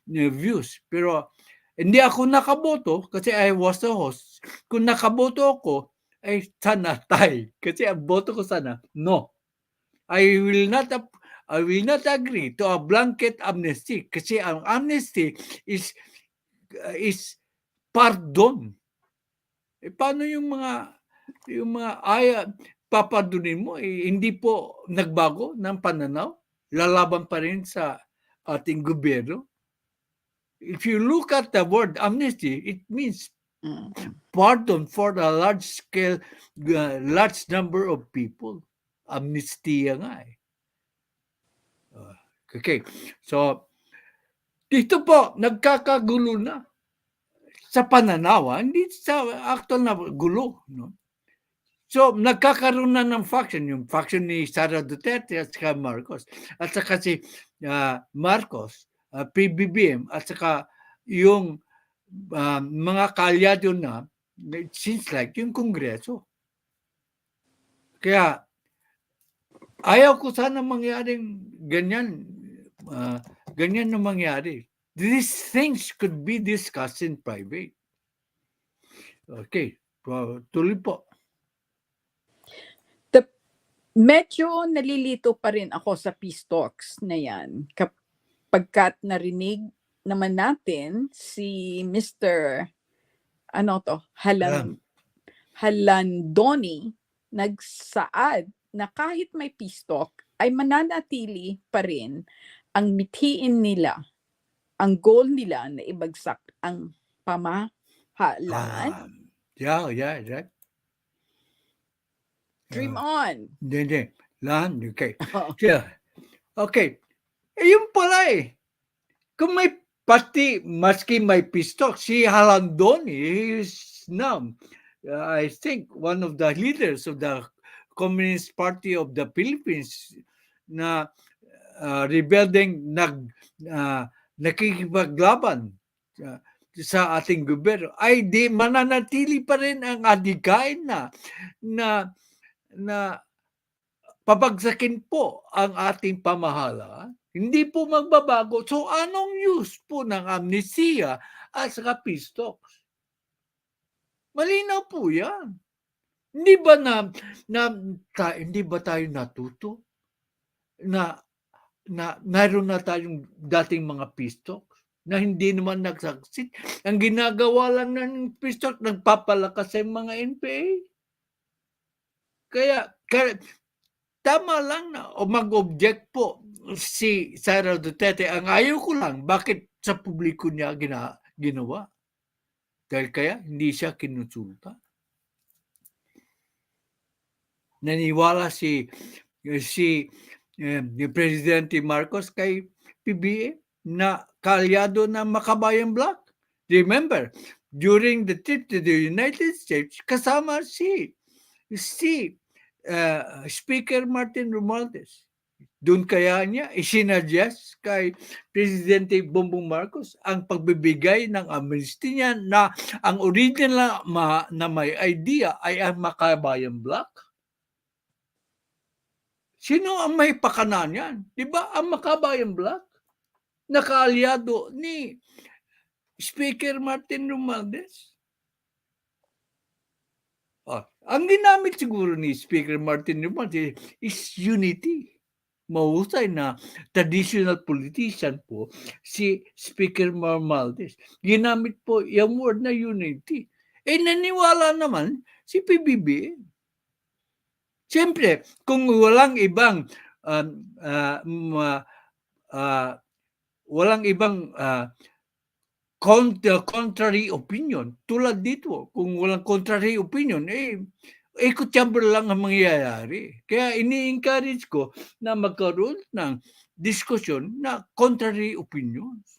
views. Pero hindi ako nakaboto kasi I was the host. Kung nakaboto ako, ay sana tay. Kasi ang boto ko sana, no. I will not agree to a blanket amnesty kasi ang amnesty is pardon. Paano yung mga papardonin mo, hindi po nagbago ng pananaw? Lalaban pa rin sa ating gobyerno? If you look at the word amnesty, it means pardon for a large number of people. Amnesty nga eh. Okay. So, dito po, nagkakagulo na sa pananaw, hindi sa actual na gulo. No? So, nagkakaroon na ng faction, yung faction ni Sara Duterte at saka Marcos. At saka si Marcos, Pbbm, at saka yung mga kaalyado na, it seems like yung Kongreso. Kaya ayaw ko sana mangyaring ganyan, ganyan na mangyari. These things could be discussed in private. Okay, tuloy po. Medyo nalilito pa rin ako sa peace talks na yan kapagkat narinig naman natin si Mr. Halandoni nagsaad na kahit may peace talk ay mananatili pa rin ang mithiin nila, ang goal nila na ibagsak ang pamahalaan. Yeah. Dream on. Hindi. Okay. Yeah. Okay. Yun pala eh. Kung may maski may peace talk, si Halandoni is now, I think, one of the leaders of the Communist Party of the Philippines na rebuilding nakikipaglaban sa ating gobyerno ay di mananatili pa rin ang adhikain na pabagsakin po ang ating pamahalaan. Hindi po magbabago. So anong use po ng amnesia at saka peace talks? Malinaw po yan. Hindi ba hindi ba tayo natuto na mayroon na tayong dating mga peace talks na hindi naman nagsaksit? Ang ginagawa lang ng peace talk, nagpapalakas sa mga NPA. Kaya tama lang na o mag-object po si Sara Duterte. Ang ayaw ko lang, bakit sa publiko niya ginawa? Dahil kaya hindi siya kinonsulta. Naniwala si Presidente Marcos kay PBM na kaalyado ng Makabayan Bloc. Remember, during the trip to the United States, kasama si Speaker Martin Romualdez. Doon kaya niya isinadjust kay Presidente Bongbong Marcos ang pagbibigay ng amnesty niya na ang original na may idea ay ang Makabayan Bloc. Sino ang may pakanan yan? Di ba ang Makabayan Bloc? Nakaalyado ni Speaker Martin Romualdez. Ang ginamit siguro ni Speaker Martin Romualdez is unity. Mahusay na traditional politician po si Speaker Romualdez. Ginamit po yung word na unity. Naniwala naman si PBBM. Siyempre, kung walang ibang contrary opinion, tulad dito, kung walang contrary opinion, echo chamber lang ang mangyayari. Kaya ini-encourage ko na magkaroon ng diskusyon na contrary opinions.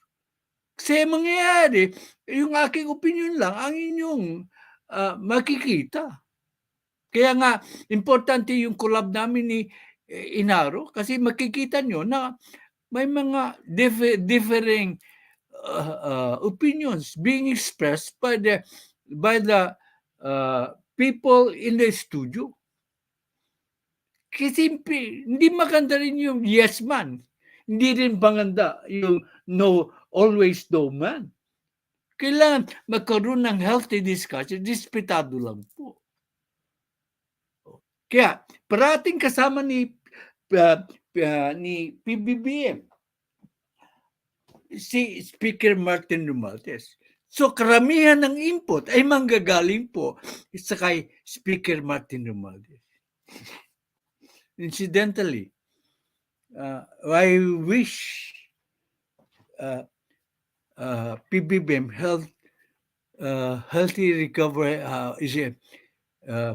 Kasi mangyayari, yung aking opinion lang ang inyong makikita. Kaya nga, importante yung collab namin ni Inaro kasi makikita nyo na may mga differing opinions being expressed by the people in the studio. Kasi hindi maganda rin yung yes man. Hindi rin maganda yung always no man. Kailangan magkaroon ng healthy discussion, disputado lang po. Kaya parating kasama ni PBBM si Speaker Martin Romualdez. So karamihan ng input ay manggagaling po sa kay Speaker Martin Romualdez. Incidentally, I wish PBBM healthy recovery,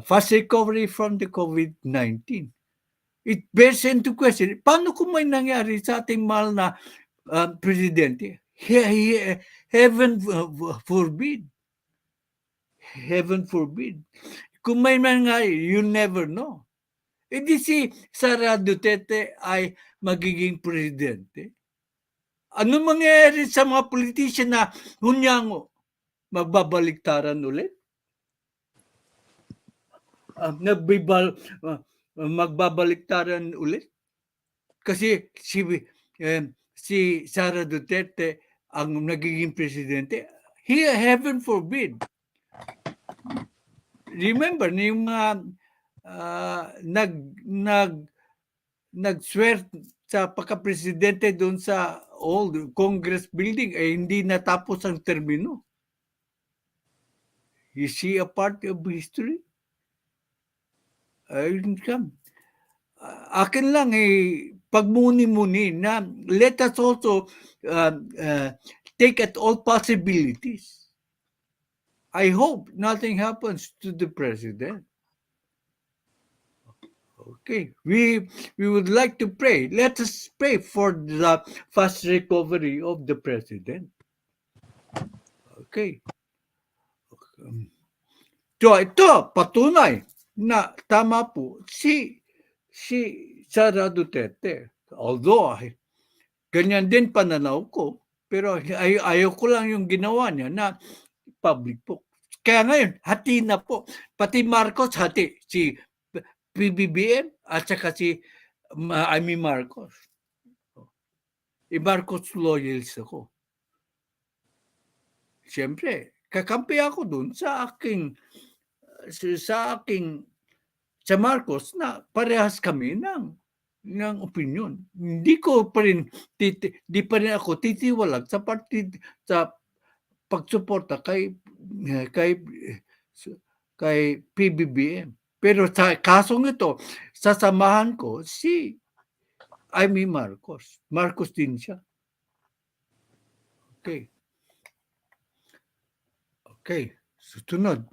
fast recovery from the COVID-19. It bears into question, paano kung may nangyari sa ating mahal na presidente? Heaven forbid. Heaven forbid. Kung may nangyari, you never know. Di si Sara Duterte ay magiging presidente. Ano mangyayari sa mga politician na hunyango? Magbabaliktaran ulit? Magbabaliktaran ulit? Kasi si Sara Duterte ang nagiging presidente. Heaven forbid. Remember, yung mga nag-swear sa pagka-presidente doon sa old Congress building ay hindi natapos ang termino. Is she a part of history? Akin lang pagmuni-muni na let us also take at all possibilities. I hope nothing happens to the president. Okay, we would like to pray. Let us pray for the fast recovery of the president. Okay. So ito, patunay na tama po si Sara Duterte. Although, ganyan din pananaw ko, pero ayaw ko lang yung ginawa niya na public po. Kaya ngayon, hati na po. Pati Marcos, hati. Si Pbbm at saka si Marcos. Marcos loyals ako. Siyempre, kakampi ako dun sa Marcos na parehas kami ng opinion. Hindi pa rin ako titiwalag sa pagsuporta kay Pbbm. Pero sa kasong ito, sasamahan ko si Marcos. Marcos din siya. Okay. Susunod.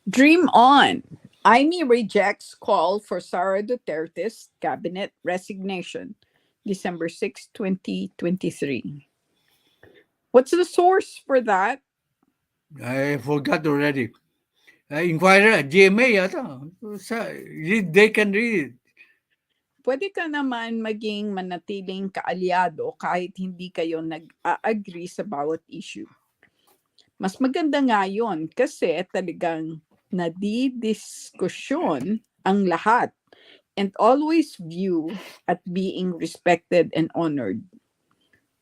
Dream on. AMING rejects call for Sara Duterte's cabinet resignation, December 6, 2023. What's the source for that? I forgot already. Inquirer, GMA yata. They can read it. Pwede ka naman maging manatiling kaalyado kahit hindi kayo nag-agree sa bawat issue. Mas maganda nga yun kasi talagang nadidiskusyon ang lahat and always view at being respected and honored.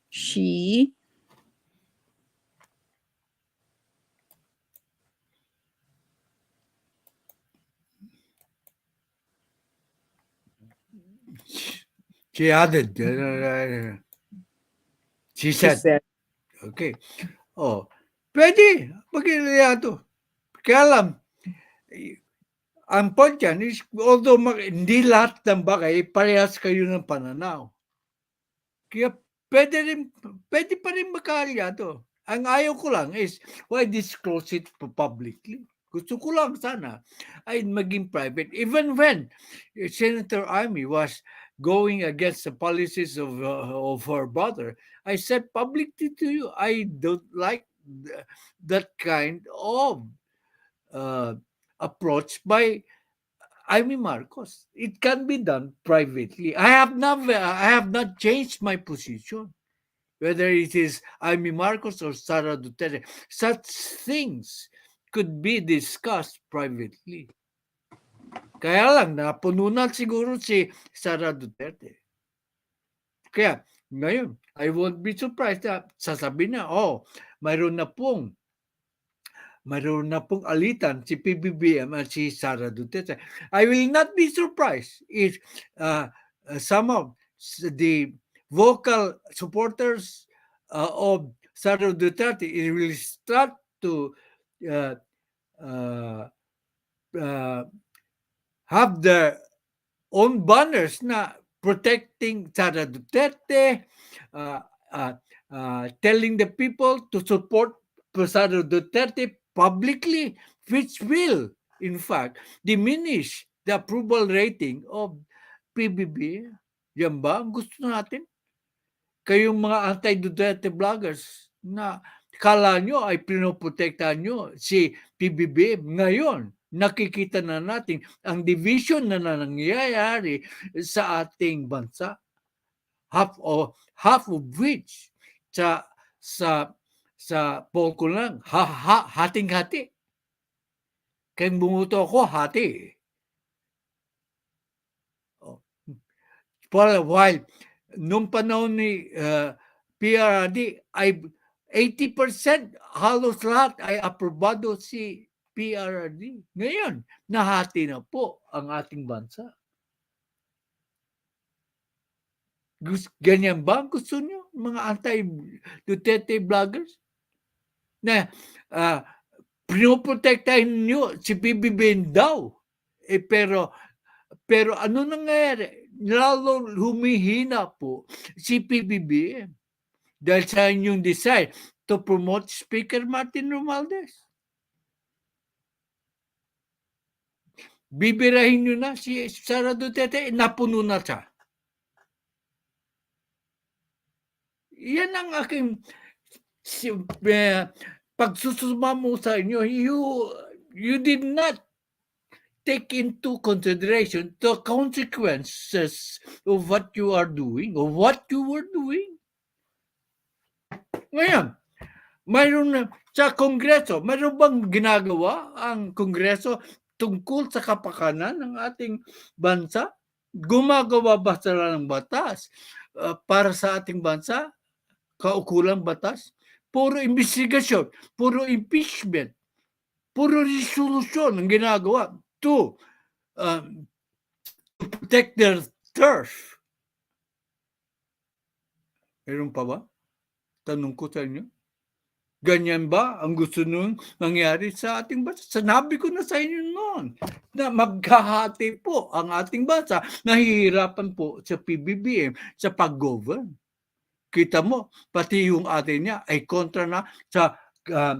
She added. She said. Okay. Pwede. Mag-ilayado. Kaya alam, ang point yan is, although hindi lahat ng bagay, parehas kayo ng pananaw. Kaya pwede pa rin magkaalyado. Ang ayaw ko lang is, why disclose it publicly? Gusto ko lang sana ay maging private. Even when Senator Amy was going against the policies of her brother, I said publicly to you, I don't like that kind of approach by Amy Marcos. It can be done privately. I have not changed my position. Whether it is Amy Marcos or Sara Duterte, such things could be discussed privately. Kaya lang, napununan siguro si Sara Duterte. Kaya, ngayon, I won't be surprised na sasabihin na, mayroon na pong alitan si Pbbm at si Sara Duterte. I will not be surprised if some of the vocal supporters of Sara Duterte will start to have their own banners na protecting Sara Duterte, telling the people to support Sara Duterte publicly, which will, in fact, diminish the approval rating of PBB. Yan ba ang gusto natin? Kayong mga anti-Duterte vloggers na kala nyo ay pinoprotektahan nyo si PBB. Ngayon, nakikita na natin ang division na nangyayari sa ating bansa. half of which sa poll ko lang, hating-hati. Kaya bumuto ako, hati. While nung panahon ni PRRD ay 80% halos lahat ay aprobado si PRRD. Ngayon, nahati na po ang ating bansa. Ganyan ba gusto nyo, mga anti-Duterte vloggers? Na pinoprotektahin nyo si Pbbm'S daw. Pero ano nangyayari? Lalo humihina po si Pbbm dahil sa inyong desire to promote Speaker Martin Romualdez. Bibirahin nyo na si Sara Duterte, napuno na siya. Yan ang aking pagsusumamo sa inyo. You did not take into consideration the consequences of what you are doing, or what you were doing. Ngayon, mayroon na sa Kongreso, mayroon bang ginagawa ang Kongreso tungkol sa kapakanan ng ating bansa? Gumagawa ba sila ng batas para sa ating bansa? Kaukulang batas? Puro investigasyon, puro impeachment, puro resolution ang ginagawa to protect their turf. Meron pa ba? Tanong ko sa inyo. Ganyan ba ang gusto nung mangyari sa ating bansa? Sanabi ko na sa inyo noon na magkahati po ang ating bansa. Nahihirapan po sa Pbbm sa pag-govern. Kita mo, pati yung atin niya ay kontra na sa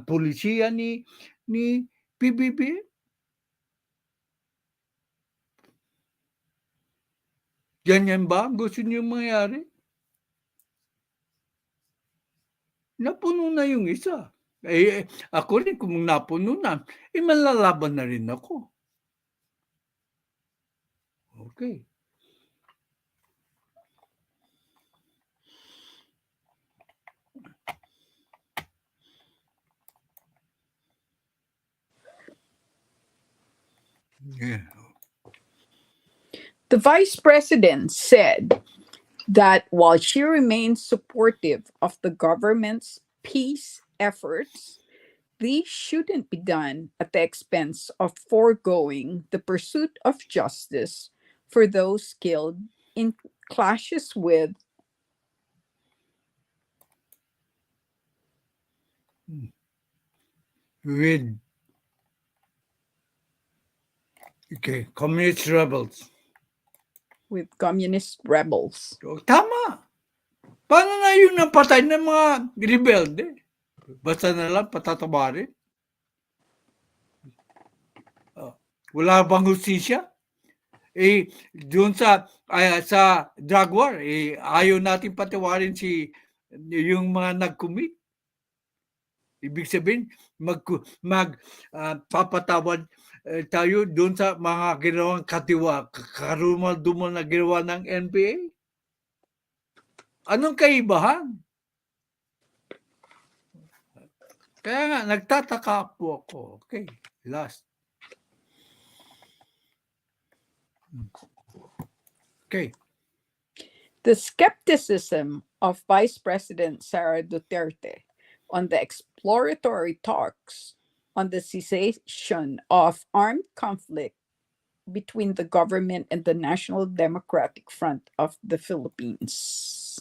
polisiya ni Pbbm. Ganyan ba gusto niyo mangyari? Napuno na yung isa. Ako rin, kung napuno na, malalaban na rin ako. Okay. Yeah. The vice president said that while she remains supportive of the government's peace efforts, these shouldn't be done at the expense of foregoing the pursuit of justice for those killed in clashes with communist rebels. With communist rebels. Tama. Paano na yung napatay ng mga rebelde? Basta na lang patatabarin? Wala bang hustisya? Doon sa drug war, ayaw natin patiwarin yung mga nag-commit. Ibig sabihin, papatawad tayo doon sa mga ginawang karumal-dumal na ginawa ng NPA? Anong kaibahan? Kaya nga, nagtataka po ako. Okay, last. Okay. The skepticism of Vice President Sara Duterte on the exploratory talks on the cessation of armed conflict between the government and the National Democratic Front of the Philippines.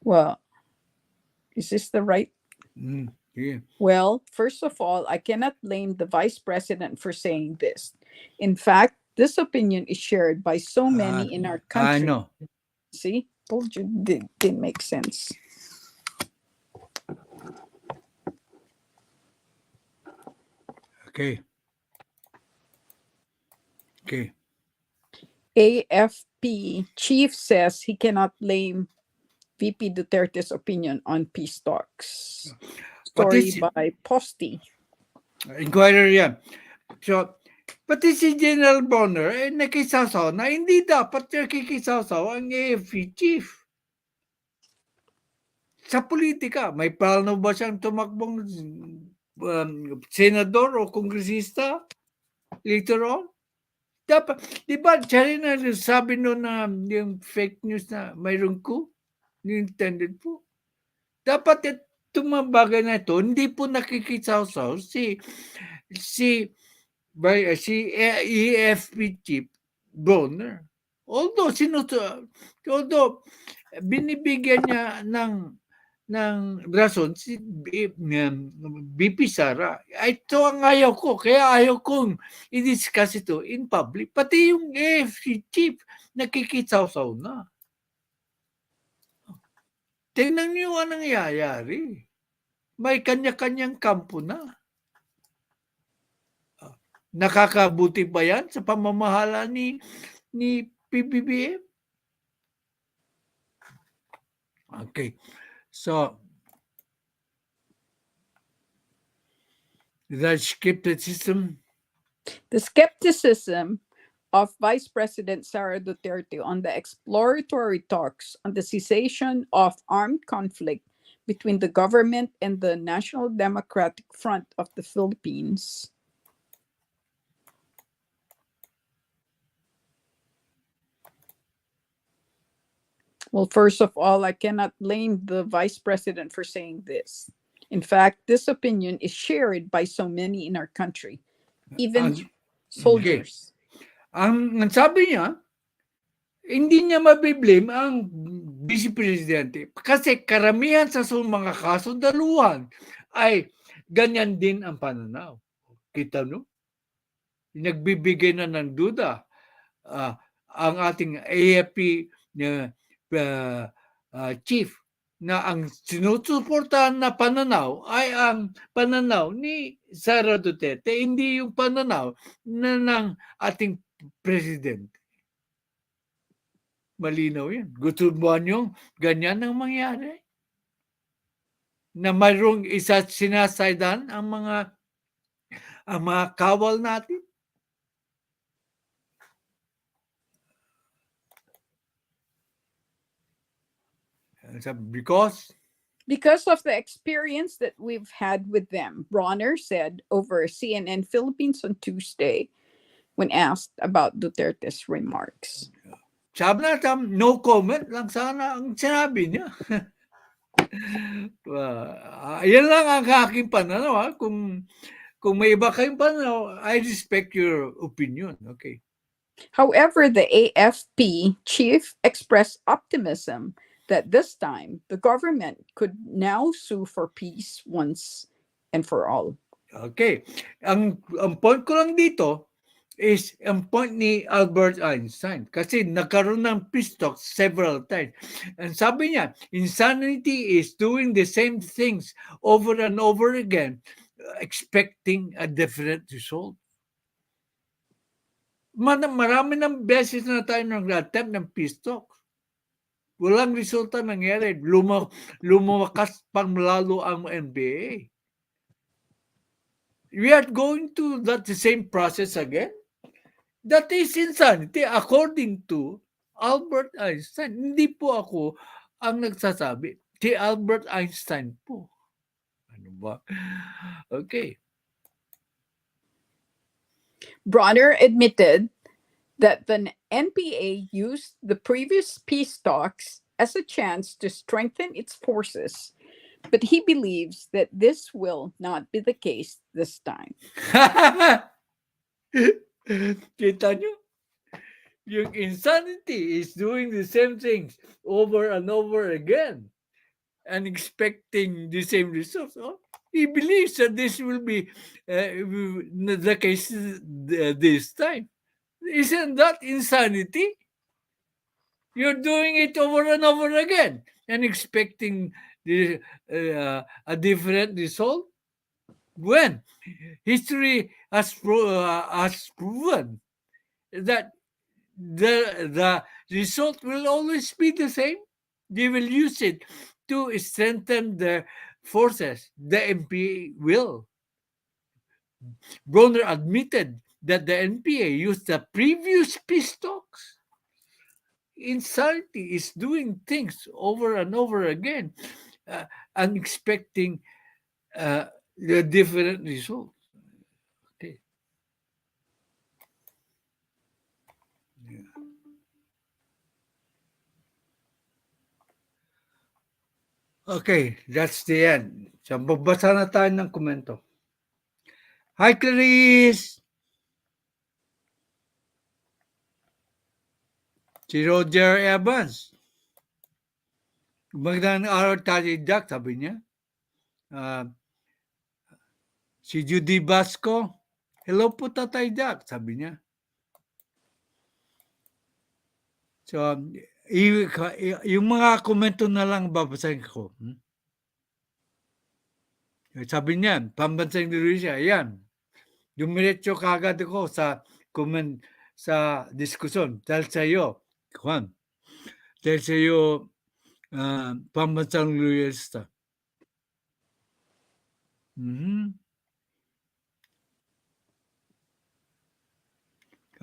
Well, is this the right? Yeah. Well, first of all, I cannot blame the vice president for saying this. In fact, this opinion is shared by so many in our country. I know. See, told you didn't make sense. Okay. AFP chief says he cannot blame VP Duterte's opinion on peace talks. Story by Posty. Inquirer yan. So, Pati si General Bonner, nakisawsaw na hindi dapat nakikisawsaw ang AFP chief. Sa politika, may plano ba siyang tumakbong senador o kongresista later on? Dapat, di ba, siya rin na sabi noon na yung fake news na mayroon ko, intended po. Dapat itong mga bagay na ito, hindi po nakikisawsaw si EFP chief Bonner. Although binibigyan niya ng rason si BP Sara. Ito ang ayaw ko. Kaya ayaw kong i-discuss ito in public. Pati yung AFC chief nakikitsawsaw na. Tingnan niyo ang nangyayari. May kanya-kanyang kampo na. Nakakabuti ba yan sa pamamahala ni PBBM? Okay. So, the skepticism of Vice President Sara Duterte on the exploratory talks on the cessation of armed conflict between the government and the National Democratic Front of the Philippines. Well, first of all, I cannot blame the Vice President for saying this. In fact, this opinion is shared by so many in our country, even soldiers. Ang sabi niya, hindi niya mabiblame ang Vice Presidente kasi karamihan sa mga kasundaluhan ay ganyan din ang pananaw. Kita no? Nagbibigay na ng duda ang ating AFP chief na ang sinusuportahan na pananaw ay ang pananaw ni Sara Duterte, hindi yung pananaw ng ating presidente. Malinaw yan. Gusto mo nyo ganyan ang mangyari? Na mayroong isa sinasaydan ang mga kawal natin? Because of the experience that we've had with them, Bronner said over CNN Philippines on Tuesday when asked about Duterte's remarks. Sabi na, no comment lang sana ang sinabi niya. Yan lang ang aking pananaw. Kung may iba kayong pananaw, I respect your opinion. Okay. However, the AFP chief expressed optimism that this time the government could now sue for peace once and for all. Okay. Ang point ko lang dito is ang point ni Albert Einstein kasi nagkaroon ng peace talks several times. And sabi niya, insanity is doing the same things over and over again, expecting a different result. Marami ng beses na tayo nag-attempt ng peace talks. Walang resulta nangyari. Lumakas pang lalo ang NBA. We are going to the same process again? That is insanity according to Albert Einstein. Hindi po ako ang nagsasabi. Si Albert Einstein po. Ano ba? Okay. Bronner admitted that the NPA used the previous peace talks as a chance to strengthen its forces, but he believes that this will not be the case this time. Kita nyo? Yung insanity is doing the same things over and over again and expecting the same results. Oh? He believes that this will be the case this time. Isn't that insanity? You're doing it over and over again and expecting a different result? When history has proven that the result will always be the same, they will use it to strengthen their forces. The MP will. Bronner admitted that the NPA used the previous peace talks. Insanity is doing things over and over again and expecting the different results. Okay. Yeah. Okay, that's the end. So, babasa na tayo ng komento. Hi, Clarice! Si Roger Evans. Magandang araw, Tatay Jack, sabi niya. Si Judy Basco. Hello po, Tatay Jack, sabi niya. So, yung mga komento na lang babasahin ko. Sabi niya, pambansang Indonesia, ayan. Dumiretso kagad ako sa comment sa diskusyon dahil sa iyo, Juan. Dahil sa iyo, pambansang loyalista.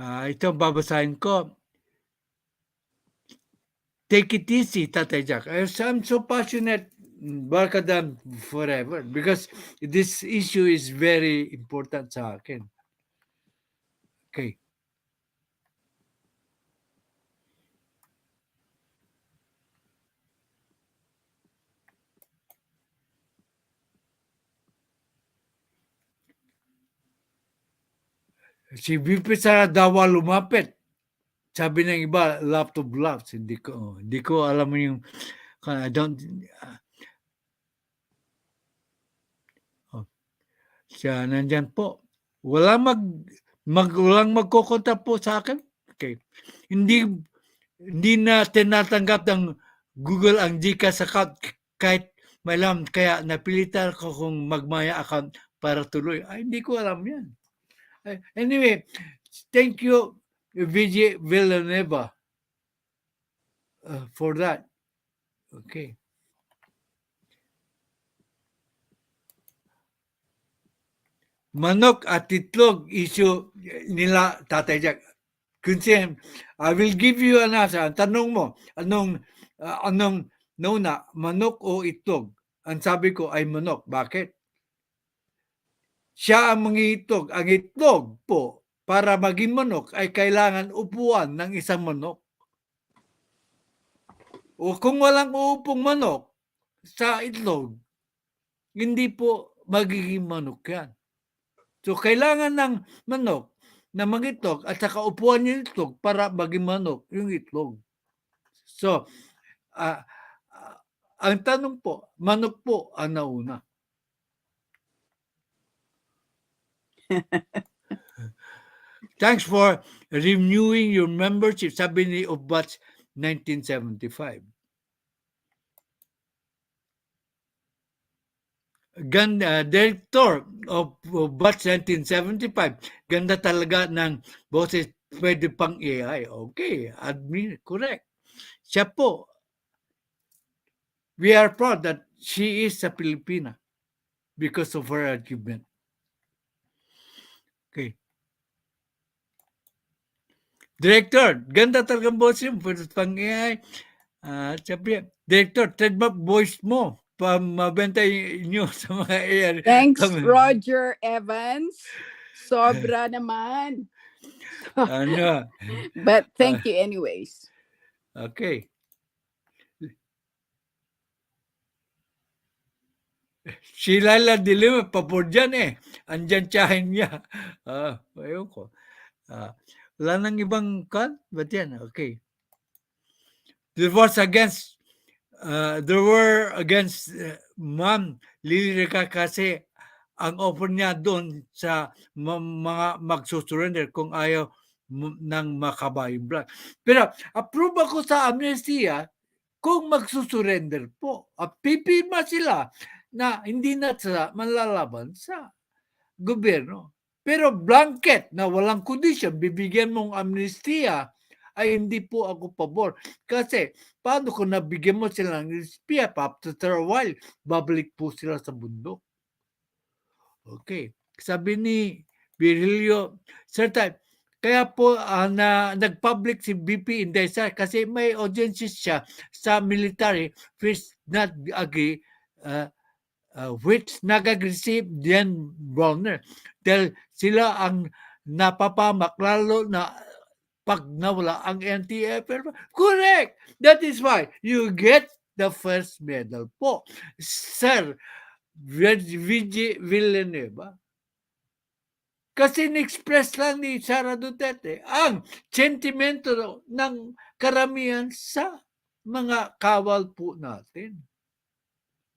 Ito babasahin ko. Take it easy, Tatay Jack. I'm so passionate, Barkadam forever, because this issue is very important sa akin. Okay. Si VP Sara Dawa lumapit. Sabi ng iba, lot of laughs. Hindi ko alam yung, I don't, siya nandyan po. Walang magkukontak po sa akin. Okay. Hindi na tinatanggap ng Google ang Gcash account kahit may alam. Kaya napilitan ko kung magmaya account para tuloy. Ay, hindi ko alam yan. Anyway, thank you, VJ Villanueva, for that. Okay. Manok at itlog issue nila, Tatay Jack. Kasi I will give you an answer. Ang tanong mo, anong nauna, manok o itlog? Ang sabi ko ay manok. Bakit? Siya ang mangiitlog. Ang itlog po, para maging manok, ay kailangan upuan ng isang manok. O kung walang uupong manok sa itlog, hindi po magiging manok yan. So, kailangan ng manok na mangitlog at saka upuan yung itlog para maging manok yung itlog. So, ang tanong po, manok po ang nauna. Thanks for renewing your membership, sabi ni Obats 1975. Director of Batch 1975, ganda talaga ng boses, pwede pang AI. Okay, admin, correct. Siya po, we are proud that she is a Filipina because of her achievement. Okay. Director, ganda talaga ng boses mo, pwede pang AI. Sabi, Director, trademark voice mo. Mabenta nyo sa mga AI. Thanks, Roger Evans. Sobra naman. Ano? But thank you anyways. Okay. Si Laila Dilima, papor dyan Andyan tsahin niya. Ayun ko. Wala nang ibang kan? Ba't yan? Okay. There were against Ma'am Lily Rica kasi ang offer niya doon sa mga magsusurrender kung ayaw ng makabayong blood. Pero approve ako sa amnestia kung magsusurrender po. Pipirma sila na hindi na sila manlalaban sa gobyerno. Pero blanket na walang condition, bibigyan mong amnestia, ay hindi po ako pabor. Kasi paano kung nabigyan mo sila ng amnestia, after a while, babalik po sila sa bundok. Okay. Sabi ni Virilio, Sir Tay, kaya po nag-public si BP Indesa kasi may audiences siya sa military which not agree which nag-receive Dian Browner. Dahil sila ang napapamak lalo na pag nawala ang NTF. Correct! That is why you get the first medal po. Sir VG Villanueva. Kasi in-express lang ni Sara Duterte ang sentimento ng karamihan sa mga kawal po natin.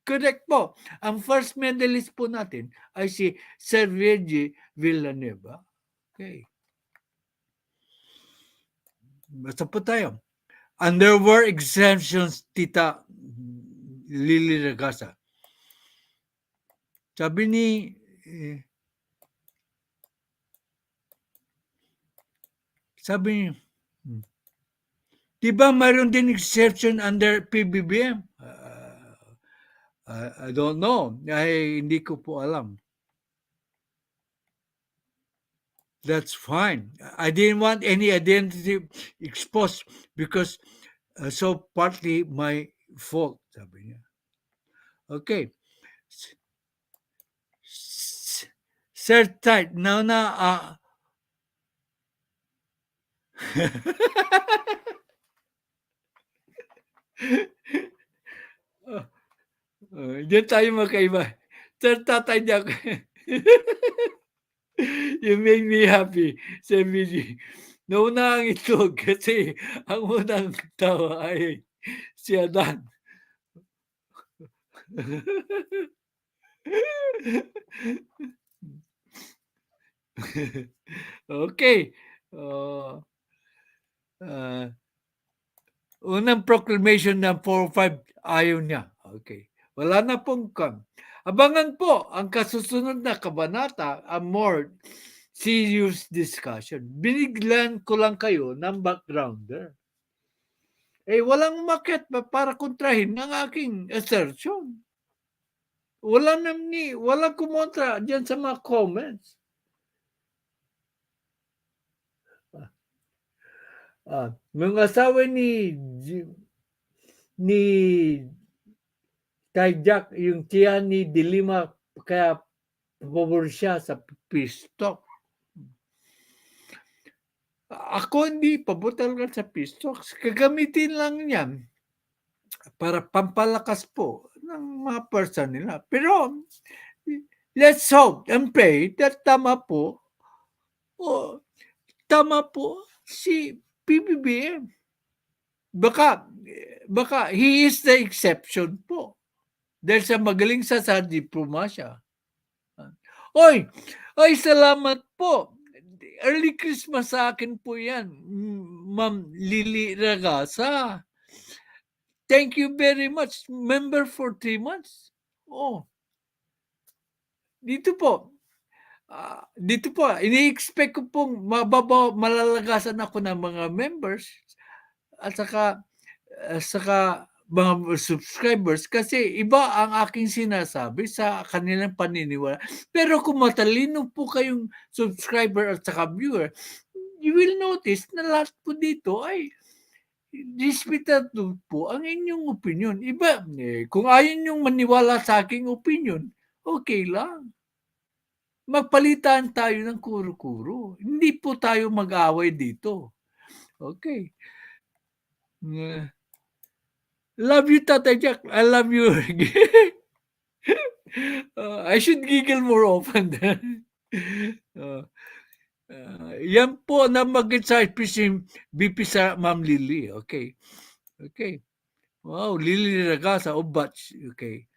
Correct po. Ang first medalist po natin ay si Sir Virgie Villanueva. Okay. Basta po tayo. And there were exemptions, Tita Lily Regasa. Sabi ni diba mayroon din exception under PBBM? I don't know. Ay, hindi ko po alam. That's fine. I didn't want any identity exposed because so partly my fault, sabi niya. Okay. Sir Tight, now na diyan tayo magkaiba. Sir Tatay niya. You make me happy, Sir BG. Nauna ang itlog kasi ang unang tawa ay si Adan. Okay. Unang proclamation ng 4-5 ayaw niya. Okay. Wala na pong abangan po ang kasusunod na kabanata, a more serious discussion. Biniglan ko lang kayo ng backgrounder. Walang umakyat para kontrahin ang aking assertion. Walang kumontra diyan sa mga comments. Mga asawa ni kay Jack, yung tiyan ni Dilima, kaya pabor siya sa peace talk. Ako hindi pabor talaga sa peace talks. Kagamitin lang yan para pampalakas po ng mga person nila. Pero let's hope and pray that tama po si PBBM. Baka he is the exception po. Dahil sa magaling sa diplomasya. Oy, salamat po. Early Christmas sa akin po yan, Ma'am Lily Ragasa. Thank you very much. Member for 3 months. Dito po, ini-expect ko pong malalagasan ako ng mga members at saka mga subscribers kasi iba ang aking sinasabi sa kanilang paniniwala. Pero kung matalino po kayong subscriber at saka viewer, you will notice na lahat po dito ay respetado po ang inyong opinion. Iba, kung ayaw niyong maniwala sa aking opinion, okay lang. Magpalitan tayo ng kuro-kuro. Hindi po tayo mag-away dito. Okay. Love you, Tatay Jack. I love you. I should giggle more often. Yan po na mag-sa BP sa Ma'am Lily. Okay. Wow, Lily Ragasa of Batch. Okay.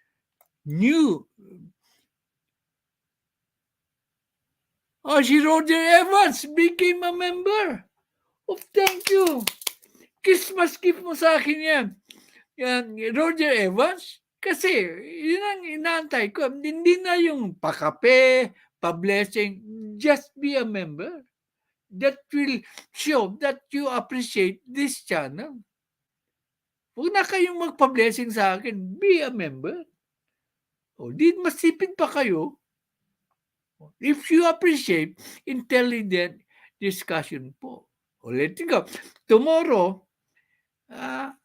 Si Roger Evans became a member. Thank you. Christmas gift mo sa akin yan. Yan, Roger Evans. Kasi, yun ang inaantay ko. Hindi na yung pakape, pa-blessing. Just be a member. That will show that you appreciate this channel. Huwag na kayong magpa-blessing sa akin. Be a member. Di masipid pa kayo. If you appreciate intelligent discussion po. Let's go. Tomorrow,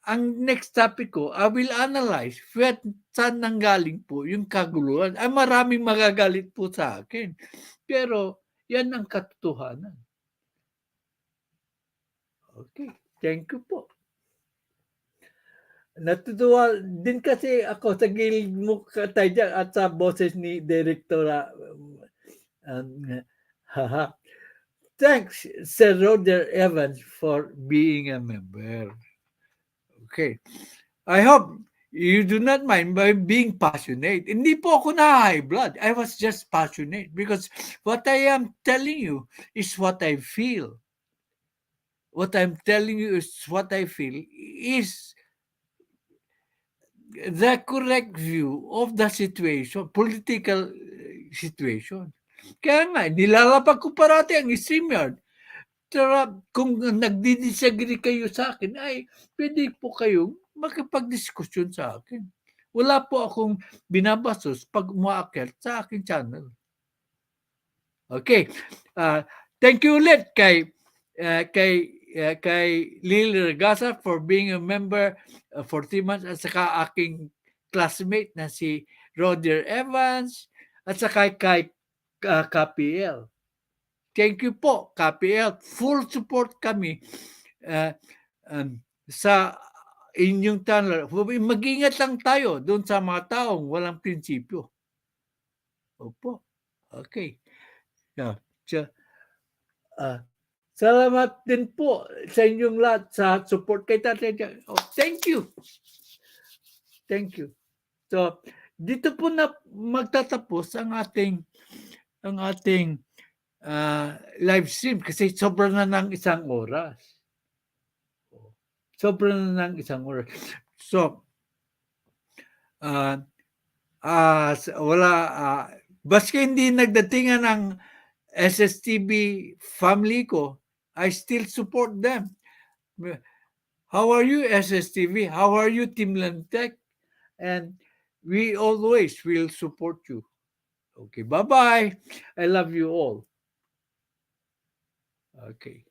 ang next topic ko, I will analyze saan nanggaling po yung kaguluhan. Maraming magagalit po sa akin. Pero, yan ang katotohanan. Okay. Thank you po. Natutuwa din kasi ako sa gilid mo Tatay dyan at sa boses ni Directora. Haha. Thanks, Sir Roger Evans, for being a member. Okay. I hope you do not mind by being passionate. Hindi po ako na high blood. I was just passionate because what I am telling you is what I feel. What I'm telling you is what I feel is the correct view of the situation, political situation. Kaya nga, nilalapag ko parati ang StreamYard. Pero kung nagdi-disagree kayo sa akin, ay pwede po kayong makipag-diskusyon sa akin. Wala po akong binabastos pag umaakyat sa aking channel. Okay. Thank you ulit kay Lily Regasa for being a member for 3 months at saka aking classmate na si Roger Evans at saka kay KPL. Thank you po, KPL. Full support kami sa inyong channel. Mag-ingat lang tayo doon sa mga taong walang prinsipyo. Opo. Okay. Yeah. Salamat din po sa inyong lahat sa support kay Tatay. Thank you. Thank you. So, dito po na magtatapos ang ating live stream kasi sobra na ng 1 oras. Sobra na ng 1 oras. So, baski hindi nagdatingan ng SSTV family ko, I still support them. How are you, SSTV? How are you, Team Lantec? And we always will support you. Okay, bye-bye. I love you all. Okay.